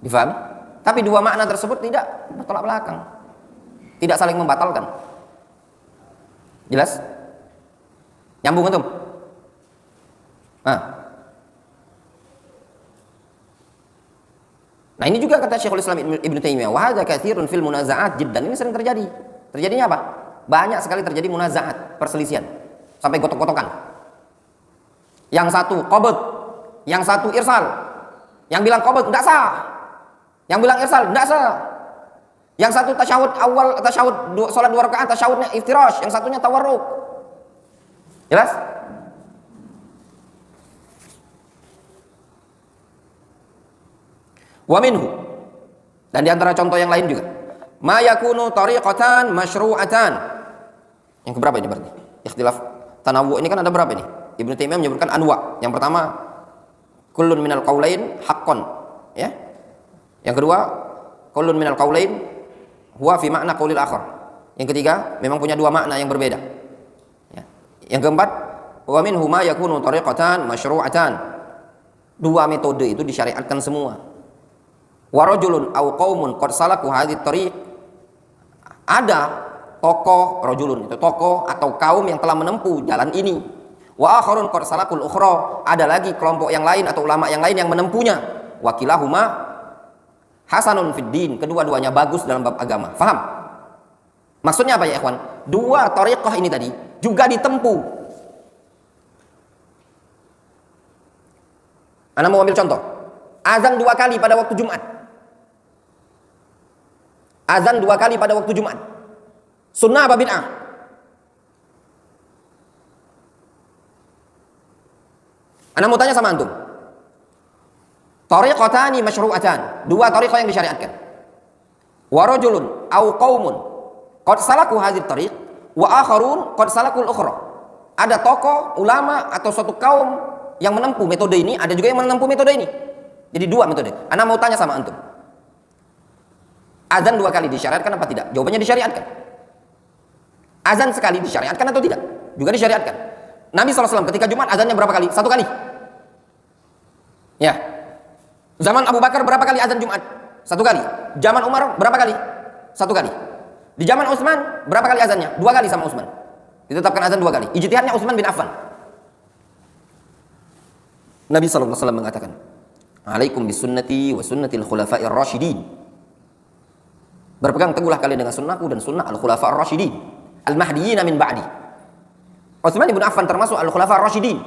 Difahami? Tapi dua makna tersebut tidak bertolak belakang. Tidak saling membatalkan. Jelas? Nyambung antum? Nah, ini juga kata Syekhul Islam Ibnu Taimiyah, wa hadza katsirun fil munazaat jiddan. Ini sering terjadi. Terjadinya apa? Banyak sekali terjadi munazaat, perselisihan, sampai gotok-gotokan. Yang satu qabd, yang satu irsal. Yang bilang qabd enggak sah. Yang bilang irsal enggak sah. Yang satu tasyahud awal, tasyahud salat 2 rakaat, tasyahudnya iftirash, yang satunya tawarruk. Jelas? Wa minhu, dan di antara contoh yang lain juga, ma yakunu tariqatan masyru'atan. Yang keberapa ini berarti? Ikhtilaf tanawwu ini kan ada berapa ini? Ibnu Taimiyah menyebutkan anwa. Yang pertama, kullun minal qaulain haqqan, ya. Yang kedua, kullun minal qaulain huwa fi makna qaulil akhar. Yang ketiga, memang punya dua makna yang berbeda. Ya. Yang keempat, wa minhu ma yakunu tariqatan masyru'atan. Dua metode itu disyariatkan semua. Wa rajulun aw qaumun qad salaku hadhihi tariq. Ada tokoh, rajulun itu tokoh atau kaum yang telah menempuh jalan ini. Wa akharun qad salakul ukhra. Ada lagi kelompok yang lain atau ulama yang lain yang menempuhnya. Wa kilahuma hasanun fid din. Kedua-duanya bagus dalam bab agama. Faham? Maksudnya apa ya, ikhwan? Dua thariqah ini tadi juga ditempuh. Ana mau ambil contoh. Azan 2 kali pada waktu Jumat. Azan 2 kali pada waktu Jumat. Sunnah apa bid'ah? Ana mau tanya sama antum. Tariqatani masyru'atan. Dua tariqah yang disyariatkan. Wa rajulun aw qaumun qad salaku hadhihi tariq wa akharun qad salakul ukhra. Ada tokoh, ulama atau suatu kaum yang menempuh metode ini, ada juga yang menempuh metode ini. Jadi dua metode. Ana mau tanya sama antum. Azan 2 kali disyariatkan apa tidak? Jawabannya disyariatkan. Azan sekali disyariatkan atau tidak? Juga disyariatkan. Nabi SAW ketika Jumat azannya berapa kali? 1 kali. Ya. Zaman Abu Bakar berapa kali azan Jumat? 1 kali. Zaman Umar berapa kali? 1 kali. Di zaman Utsman berapa kali azannya? 2 kali sama Utsman. Ditetapkan azan 2 kali. Ijtihadnya Utsman bin Affan. Nabi SAW mengatakan, "Alaikum bisunnati wa sunnatil khulafa'ir rasyidin." Berpegang teguhlah kalian dengan sunnahku dan sunnah al-khulafa'ir rasyidin. Al-Mahdiyyin min ba'di. Utsman bin Affan termasuk al-khulafa'ir rasyidin.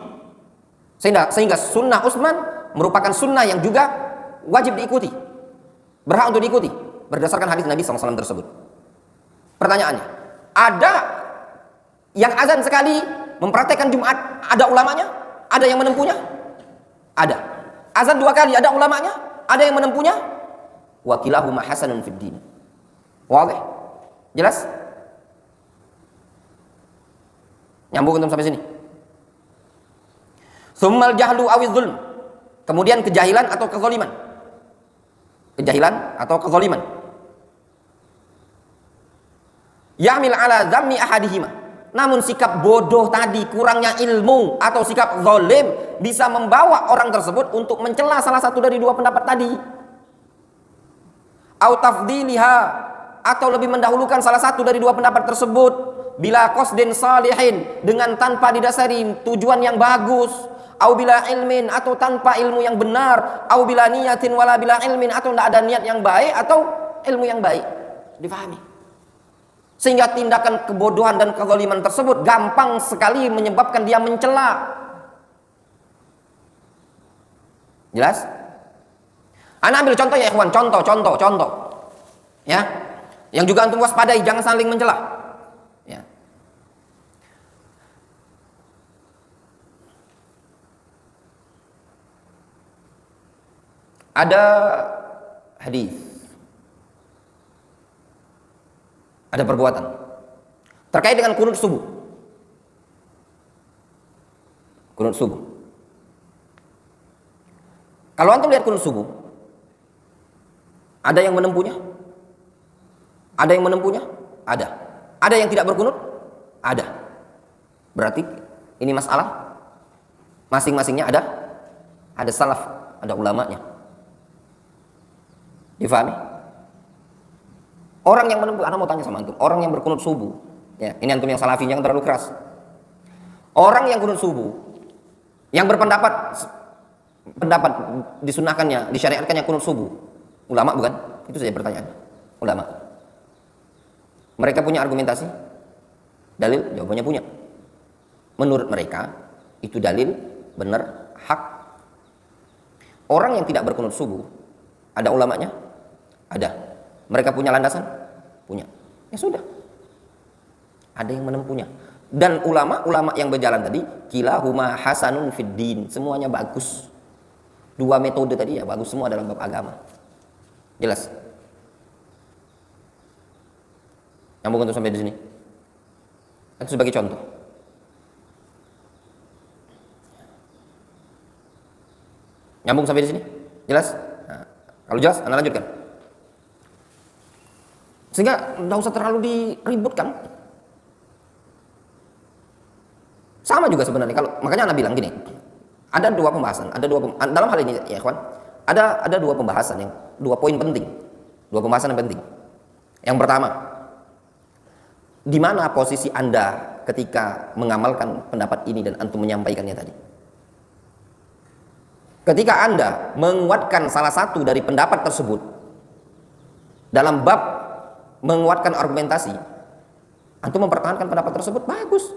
Sehingga sunnah Utsman merupakan sunnah yang juga wajib diikuti. Berhak untuk diikuti berdasarkan hadis Nabi SAW tersebut. Pertanyaannya, ada yang azan sekali mempraktekkan Jumat, ada ulamanya? Ada yang menempuhnya? Ada. Azan 2 kali, ada ulamanya? Ada yang menempuhnya? wa kilahuma hasanun fid din. Wadah? Jelas? Nyambung antum sampai sini? Tsummal jahlu awiz zulm. Kemudian kejahilan atau kezaliman. Kejahilan atau kezaliman. Ya'mil ala dhammi ahadihima. Namun sikap bodoh tadi, kurangnya ilmu atau sikap zalim bisa membawa orang tersebut untuk mencela salah satu dari dua pendapat tadi. Au tafdiliha, atau lebih mendahulukan salah satu dari dua pendapat tersebut bila qasdin salihin, dengan tanpa didasari tujuan yang bagus, au bila ilmin, atau tanpa ilmu yang benar, au bila niyatin wala bila ilmin, atau tidak ada niat yang baik atau ilmu yang baik. Difahami? Sehingga tindakan kebodohan dan kezaliman tersebut gampang sekali menyebabkan dia mencela. Jelas? Ana ambil contoh ya ikhwan, contoh. Ya. Yang juga antum waspadai, jangan saling mencela. Ya. Ada hadis, ada perbuatan terkait dengan kunut subuh. Kunut subuh. Kalau antum lihat kunut subuh, ada yang menempuhnya? Ada yang menempuhnya? Ada. Ada yang tidak berkunut? Ada. Berarti ini masalah masing-masingnya ada salaf, ada ulamanya. Difahami? Orang yang menempuh, ana mau tanya sama antum, orang yang berkunut subuh, ya, ini antum yang salafi jangan terlalu keras. Orang yang kunut subuh, yang berpendapat disunahkannya, disyariatkannya kunut subuh, ulama bukan? Itu saja pertanyaan. Ulama. Mereka punya argumentasi? Dalil? Jawabannya punya. Menurut mereka itu dalil benar, hak. Orang yang tidak berkunut subuh, ada ulamanya? Ada. Mereka punya landasan? Punya. Ya sudah. Ada yang menempuhnya. Dan ulama yang berjalan tadi, kilahuma hasanun fid din, semuanya bagus. Dua metode tadi ya bagus semua dalam bab agama. Jelas? Nyambung untuk sampai di sini. Itu sebagai contoh. Nyambung sampai di sini? Jelas? Nah, kalau jelas, anda lanjutkan. Sehingga tidak usah terlalu diributkan. Sama juga sebenarnya. Kalau makanya anda bilang gini, ada dua pembahasan, dalam hal ini ya kawan, ada dua pembahasan, yang dua poin penting, dua pembahasan yang penting. Yang pertama, di mana posisi anda ketika mengamalkan pendapat ini dan antum menyampaikannya tadi? Ketika anda menguatkan salah satu dari pendapat tersebut dalam bab menguatkan argumentasi, antum mempertahankan pendapat tersebut, bagus.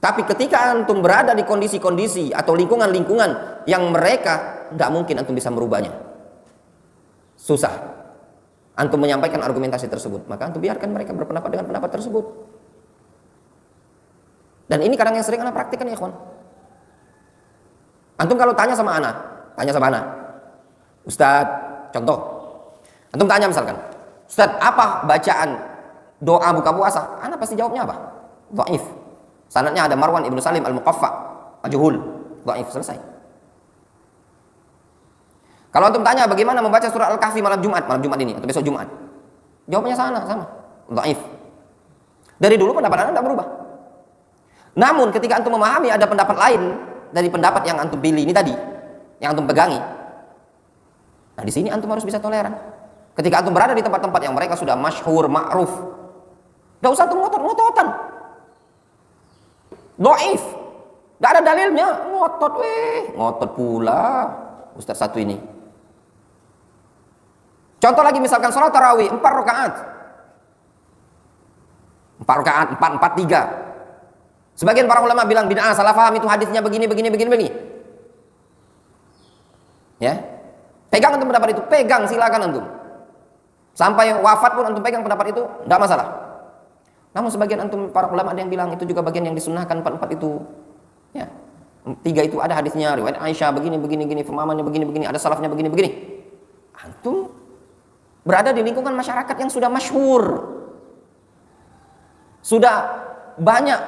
Tapi ketika antum berada di kondisi-kondisi atau lingkungan-lingkungan yang mereka tidak mungkin antum bisa merubahnya, susah antum menyampaikan argumentasi tersebut, maka antum biarkan mereka berpendapat dengan pendapat tersebut. Dan ini kadang yang sering anak praktikkan ya kawan. Antum kalau tanya sama anak, Ustadz, contoh, antum tanya misalkan, Ustadz, apa bacaan doa buka puasa? Anak pasti jawabnya apa? Dhaif. Sanadnya ada Marwan ibnu Salim al-Muqaffa, majhul, dhaif, selesai. Kalau antum tanya bagaimana membaca surah Al-Kahfi malam Jumat ini atau besok Jumat, jawabnya sama, dhaif. Dari dulu pendapat anda tidak berubah. Namun ketika antum memahami ada pendapat lain dari pendapat yang antum pilih ini tadi, yang antum pegangi, nah di sini antum harus bisa toleran. Ketika antum berada di tempat-tempat yang mereka sudah masyhur, ma'ruf, tidak usah antum ngotot-ngototan, dhaif, tidak ada dalilnya, ngotot pula Ustaz satu ini. Contoh lagi misalkan sholat tarawih 4 rakaat 4-4-3. Sebagian para ulama bilang bid'ah, salah paham itu hadisnya begini. Ya. Pegang antum pendapat itu, pegang silakan antum. Sampai wafat pun antum pegang pendapat itu, tidak masalah. Namun sebagian antum para ulama ada yang bilang itu juga bagian yang disunnahkan 4-4 itu. Ya. 3 itu ada hadisnya, riwayat Aisyah begini, pemahamannya begini, ada salafnya begini. Antum berada di lingkungan masyarakat yang sudah masyhur. Sudah banyak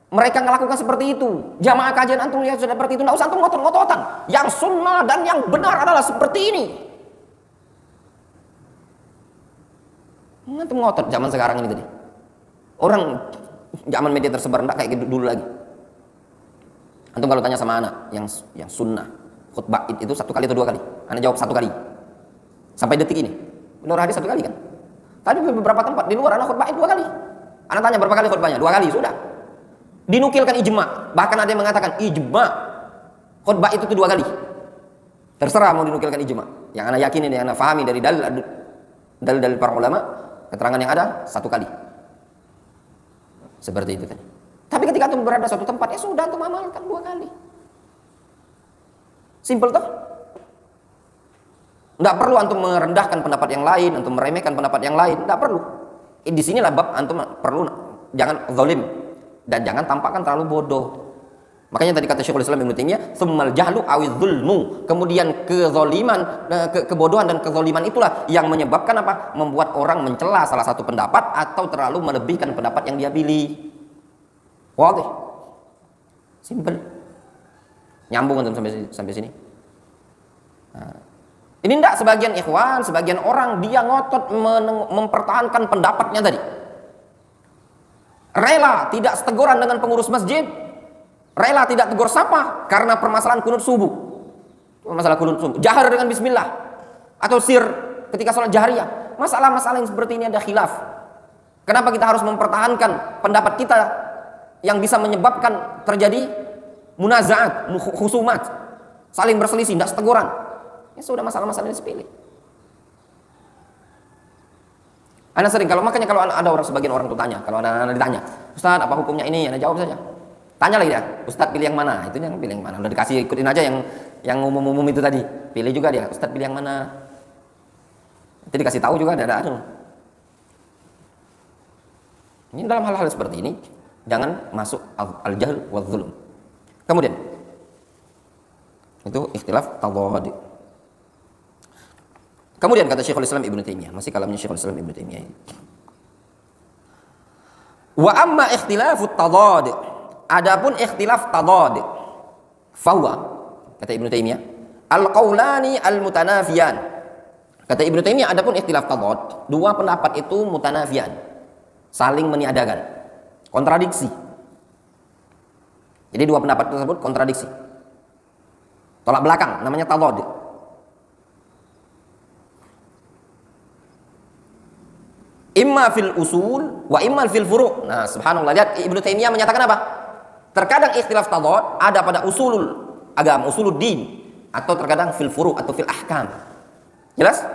mereka melakukan seperti itu. Jamaah kajian antum lihat sudah seperti itu. Nggak usah antum ngotot-ngototan. Yang sunnah dan yang benar adalah seperti ini. Antum ngotot zaman sekarang ini tadi. Orang zaman media tersebar enggak kayak gitu dulu lagi. Antum kalau tanya sama anak yang sunnah khutbah itu 1 kali atau 2 kali, anak jawab 1 kali. Sampai detik ini. Nur hadis 1 kali kan? Tapi beberapa tempat di luar anak khutbah itu 2 kali. Anak tanya berapa kali khutbahnya? 2 kali sudah. Dinukilkan ijma. Bahkan ada yang mengatakan ijma khutbah itu tuh 2 kali. Terserah mau dinukilkan ijma. Yang anak yakin ini, anak fahami dari dalil para ulama, keterangan yang ada 1 kali. Seperti itu tadi. Tapi ketika antum berada suatu tempat, ya sudah antum amalkan 2 kali. Simple toh? Tidak perlu antum merendahkan pendapat yang lain, antum meremehkan pendapat yang lain, tidak perlu. Di sinilah bab antum perlu jangan zalim dan jangan tampakkan terlalu bodoh. Makanya tadi kata Syekhul Islam Ibnu Taimiyah, "Tsummal jahlu awiz zulmu." Kemudian kezaliman, kebodohan dan kezaliman itulah yang menyebabkan apa? Membuat orang mencela salah satu pendapat atau terlalu melebihkan pendapat yang dia pilih. Wadih. Simple. Nyambung antum sampai sini. Nah, ini enggak sebagian ikhwan, sebagian orang dia ngotot mempertahankan pendapatnya tadi. Rela tidak seteguran dengan pengurus masjid. Rela tidak tegur sapa karena permasalahan kunut subuh. Masalah kunut subuh. Jahar dengan bismillah atau sir ketika sholat jahriyah. Masalah-masalah yang seperti ini ada khilaf. Kenapa kita harus mempertahankan pendapat kita yang bisa menyebabkan terjadi munazaat, khusumat, saling berselisih, tidak seteguran. Ya sudah, masalah-masalah ini sepele. Anda sering makanya kalau ada sebagian orang tuh tanya, kalau anak ditanya, "Ustaz, apa hukumnya ini?" Anda jawab saja. Tanya lagi dia, "Ustaz pilih yang mana?" Itu yang pilih yang mana. Udah dikasih, ikutin aja yang umum-umum itu tadi. Pilih juga dia, "Ustaz pilih yang mana?" Itu dikasih tahu juga ada anu. Ini dalam hal-hal seperti ini jangan masuk al-jahl wa zulm. Kemudian itu ikhtilaf tadad. Kemudian kata Syekhul Islam Ibnu Taimiyah, masih kalamnya Syekhul Islam Ibnu Taimiyah ini. Wa amma ikhtilafut tadad, adapun ikhtilaf tadad, fahuwa, kata Ibnu Taimiyah, al-qaulani al-mutanafiyan. Kata Ibnu Taimiyah, adapun ikhtilaf tadad, 2 pendapat itu mutanafiyan, saling meniadakan, kontradiksi. Jadi 2 pendapat tersebut kontradiksi, tolak belakang, namanya tadad. Imma fil usul wa imma fil furu'. Nah, subhanallah, lihat Ibnu Taimiyah menyatakan apa? Terkadang ikhtilaf tadad ada pada usulul agama, usuluddin, atau terkadang fil furu' atau fil ahkam. Jelas?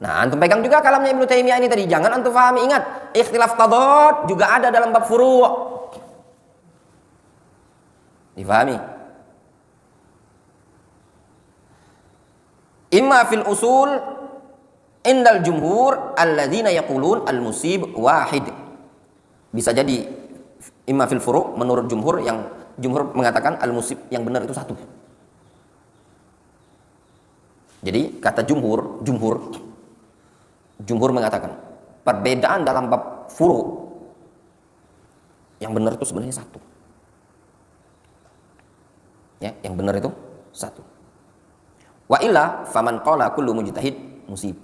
Nah, antum pegang juga kalamnya Ibnu Taimiyah ini tadi. Jangan antum pahami, ingat, ikhtilaf tadad juga ada dalam bab furu'. Difahami? Imma fil usul indal jumhur alladzina yaqulun al-musib wahid. Bisa jadi imma fil furu' menurut jumhur, yang jumhur mengatakan al-musib yang benar itu 1. Jadi kata jumhur mengatakan perbedaan dalam bab furu' yang benar itu sebenarnya 1. Ya, yang benar itu 1. Wa illa faman qala kullu mujtahid musib.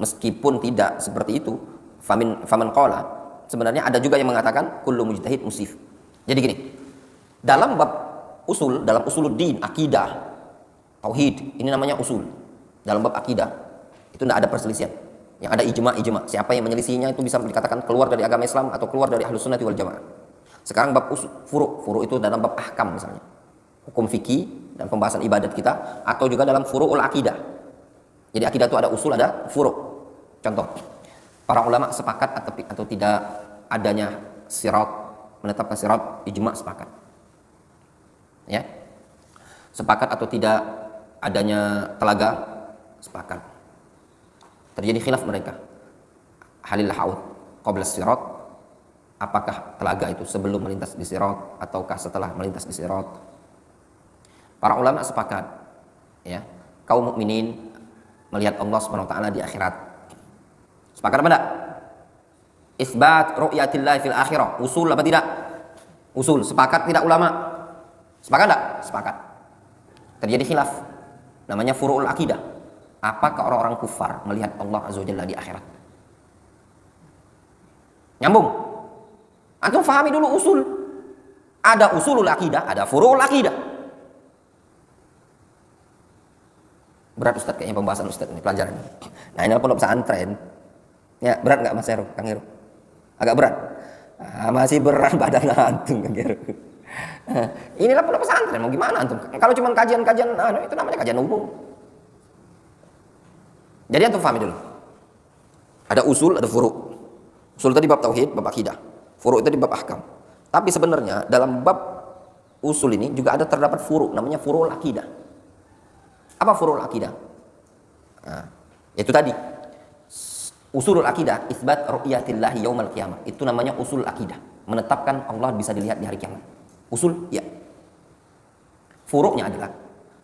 Meskipun tidak seperti itu, faman qala, sebenarnya ada juga yang mengatakan kullu mujtahid musif. Jadi gini, dalam bab usul, dalam usuluddin, akidah, tauhid, ini namanya usul. Dalam bab akidah itu tidak ada perselisihan. Yang ada ijma. Siapa yang menyelisihinya itu bisa dikatakan keluar dari agama Islam atau keluar dari Ahlus Sunnah wal Jamaah. Sekarang bab usul, furu' itu dalam bab ahkam misalnya, hukum fikih dan pembahasan ibadat kita, atau juga dalam furu'ul akidah. Jadi akidah itu ada usul, ada furu'. Contoh, para ulama sepakat atau tidak adanya sirat, menetapkan sirat, ijma sepakat. Ya. Sepakat atau tidak adanya telaga, sepakat. Terjadi khilaf mereka. Halil haud qabla sirat, apakah telaga itu sebelum melintas di sirat ataukah setelah melintas di sirat? Para ulama sepakat, ya, kaum mukminin melihat Allah Subhanahu wa taala di akhirat. Sepakat apa enggak? Isbat ru'yatillah fil akhirah. Usul apa tidak? Usul. Sepakat tidak ulama? Sepakat enggak? Sepakat. Terjadi khilaf. Namanya furu'ul akidah. Apakah orang-orang kufar melihat Allah Azza wa Jalla di akhirat? Nyambung? Antum fahami dulu usul. Ada usulul akidah, ada furu'ul akidah. Berat Ustaz kayaknya pembahasan Ustaz ini, pelajaran ini. Nah ini pondok pesantren. Ya, berat nggak Mas Heru, Kang Heru? Agak berat. Masih berat badan antum, Kang Heru. Inilah pondok pesantren, mau gimana antum? Kalau cuma kajian-kajian, itu namanya kajian umum. Jadi antum pahami dulu. Ada usul, ada furu'. Usul tadi bab tauhid, bab akidah. Furu' tadi bab ahkam. Tapi sebenarnya dalam bab usul ini juga ada terdapat furu', namanya furu'ul akidah. Apa furu'ul akidah? Nah, itu tadi. Usulul akidah, isbat ru'yatillahi yaumal qiyamah. Itu namanya usul akidah. Menetapkan Allah bisa dilihat di hari kiamat. Usul, ya. Furu'nya adalah,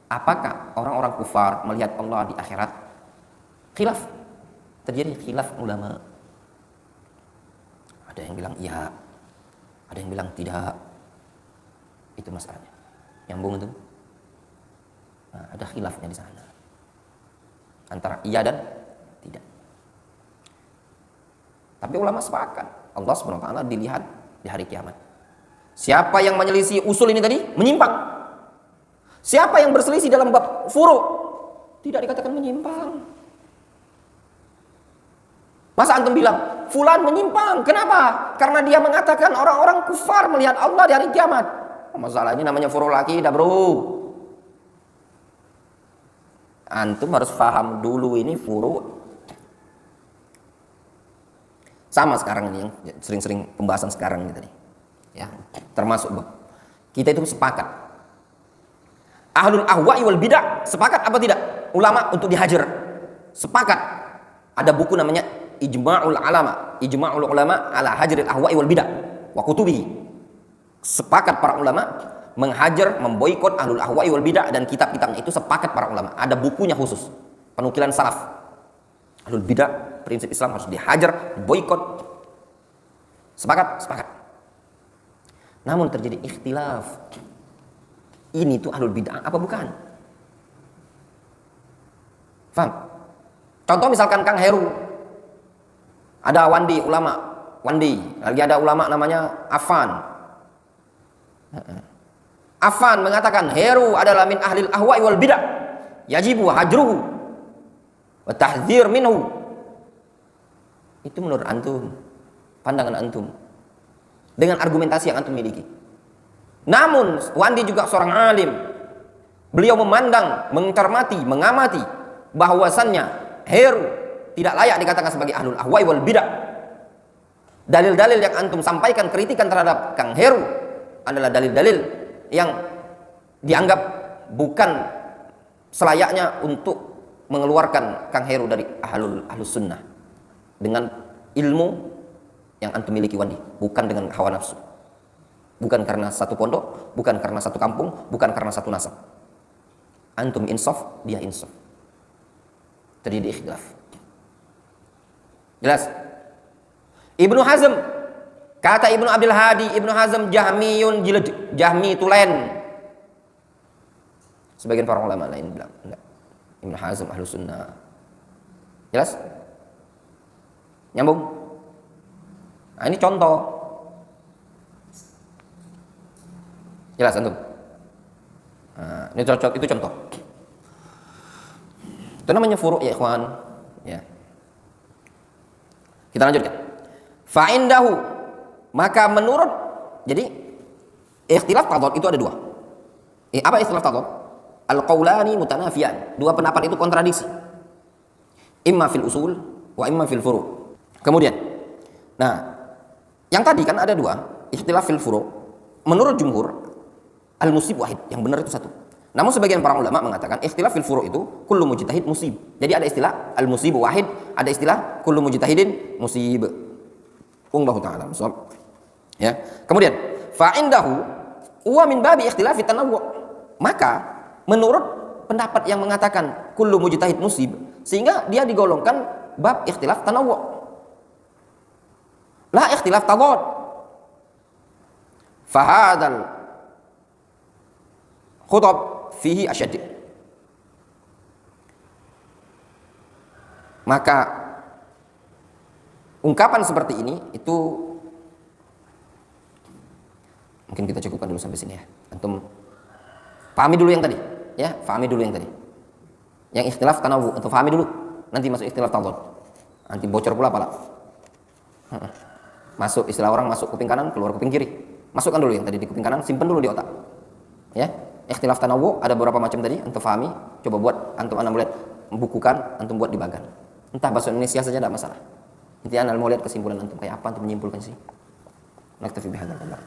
apakah orang-orang kufar melihat Allah di akhirat? Khilaf. Terjadi khilaf ulama. Ada yang bilang iya, ada yang bilang tidak. Itu masalahnya. Nyambung itu? Nah, ada khilafnya di sana. Antara iya dan tidak. Tapi ulama sepakat Allah Subhanahu wa taala dilihat di hari kiamat. Siapa yang menyelisih usul ini tadi menyimpang. Siapa yang berselisih dalam bab furu' tidak dikatakan menyimpang. Masa antum bilang fulan menyimpang? Kenapa? Karena dia mengatakan orang-orang kufar melihat Allah di hari kiamat. Masalahnya namanya furu'ul akidah, bro. Antum harus paham dulu ini furu'. Sama sekarang ini yang sering-sering pembahasan sekarang ini tadi. Ya, termasuk kita itu sepakat. Ahlul ahwa'i wal bidah sepakat apa tidak? Ulama untuk dihajar. Sepakat. Ada buku namanya Ijma'ul Ulama ala Hajril Ahwa'i wal Bidah wa kutubihi. Sepakat para ulama menghajar, memboikot ahlul ahwa'i wal bidah, dan kitab-kitabnya itu sepakat para ulama. Ada bukunya khusus. Penukilan salaf. Ahlul bidah, prinsip Islam harus dihajar, boikot. Sepakat? Sepakat. Namun terjadi ikhtilaf. Ini tuh ahlul bidah apa bukan? Faham? Contoh misalkan Kang Heru. Ada Wandi, ulama Wandi. Lagi ada ulama namanya Affan. Affan mengatakan Heru adalah min ahlil ahwa'i wal bidah. Yajibu hajruhu wa tahdzir minhu. Itu menurut antum, pandangan antum, dengan argumentasi yang antum miliki. Namun Wandi juga seorang alim. Beliau memandang, mencermati, mengamati bahwasannya Heru tidak layak dikatakan sebagai ahlul ahwa'i wal bidah. Dalil-dalil yang antum sampaikan kritikan terhadap Kang Heru adalah dalil-dalil yang dianggap bukan selayaknya untuk mengeluarkan Kang Heru dari ahlus sunnah dengan ilmu yang antum miliki Wandi, bukan dengan hawa nafsu, bukan karena satu pondok, bukan karena satu kampung, bukan karena satu nasab. Antum insaf, dia insaf. Terjadi ikhtilaf. Jelas? Ibnu Hazm, kata Ibnu Abdul Hadi, Ibnu Hazm jahmiyun jilid, jahmi tulen. Sebagian para ulama lain bilang enggak, Ibnu Hazm ahlus sunnah. Jelas? Nyambung? Nah, ini contoh. Jelas antum? Nah, ini cocok, itu contoh. Itu namanya furu' ya ikhwan. Ya. Kita lanjutkan. Fa'indahu, maka menurut, jadi ikhtilaf tadad itu ada dua. Apa ikhtilaf tadad? Al-qaulani mutanafiyan. Dua pendapat itu kontradiksi. Imma fil usul wa imma fil furu'. Kemudian, nah, yang tadi kan ada dua, ikhtilaf fil furu'. Menurut jumhur, al-musib wahid, yang benar itu satu. Namun sebagian para ulama mengatakan ikhtilaf fil furu' itu kullu mujtahid musib. Jadi ada istilah al-musib wahid, ada istilah kullu mujtahidin musib. Wallahu ta'ala shawab. Ya. Kemudian fa indahu huwa min babi ikhtilafi tanawwu'. Maka menurut pendapat yang mengatakan kullu mujtahid musib, Sehingga dia digolongkan bab ikhtilaf tanawwu. La ikhtilaf tadad. Fahadal khutab fihi asyad. Maka ungkapan seperti ini itu mungkin kita cukupkan dulu sampai sini ya. Antum pahami dulu yang tadi, ya, pahami dulu yang tadi. Yang ikhtilaf tanawwu, antum pahami dulu. Nanti masuk ikhtilaf tadad. Nanti bocor pula pala. Masuk istilah orang masuk kuping kanan, keluar kuping kiri. Masukkan dulu yang tadi di kuping kanan, simpan dulu di otak. Ya, ikhtilaf tanawwu ada beberapa macam tadi, antum pahami, coba buat antum lihat, bukukan, antum buat di bagan. Entah bahasa Indonesia saja tidak masalah. Intinya anda mau lihat kesimpulan antum kayak apa, antum menyimpulkan sih. Naktafi bihadzal qadar.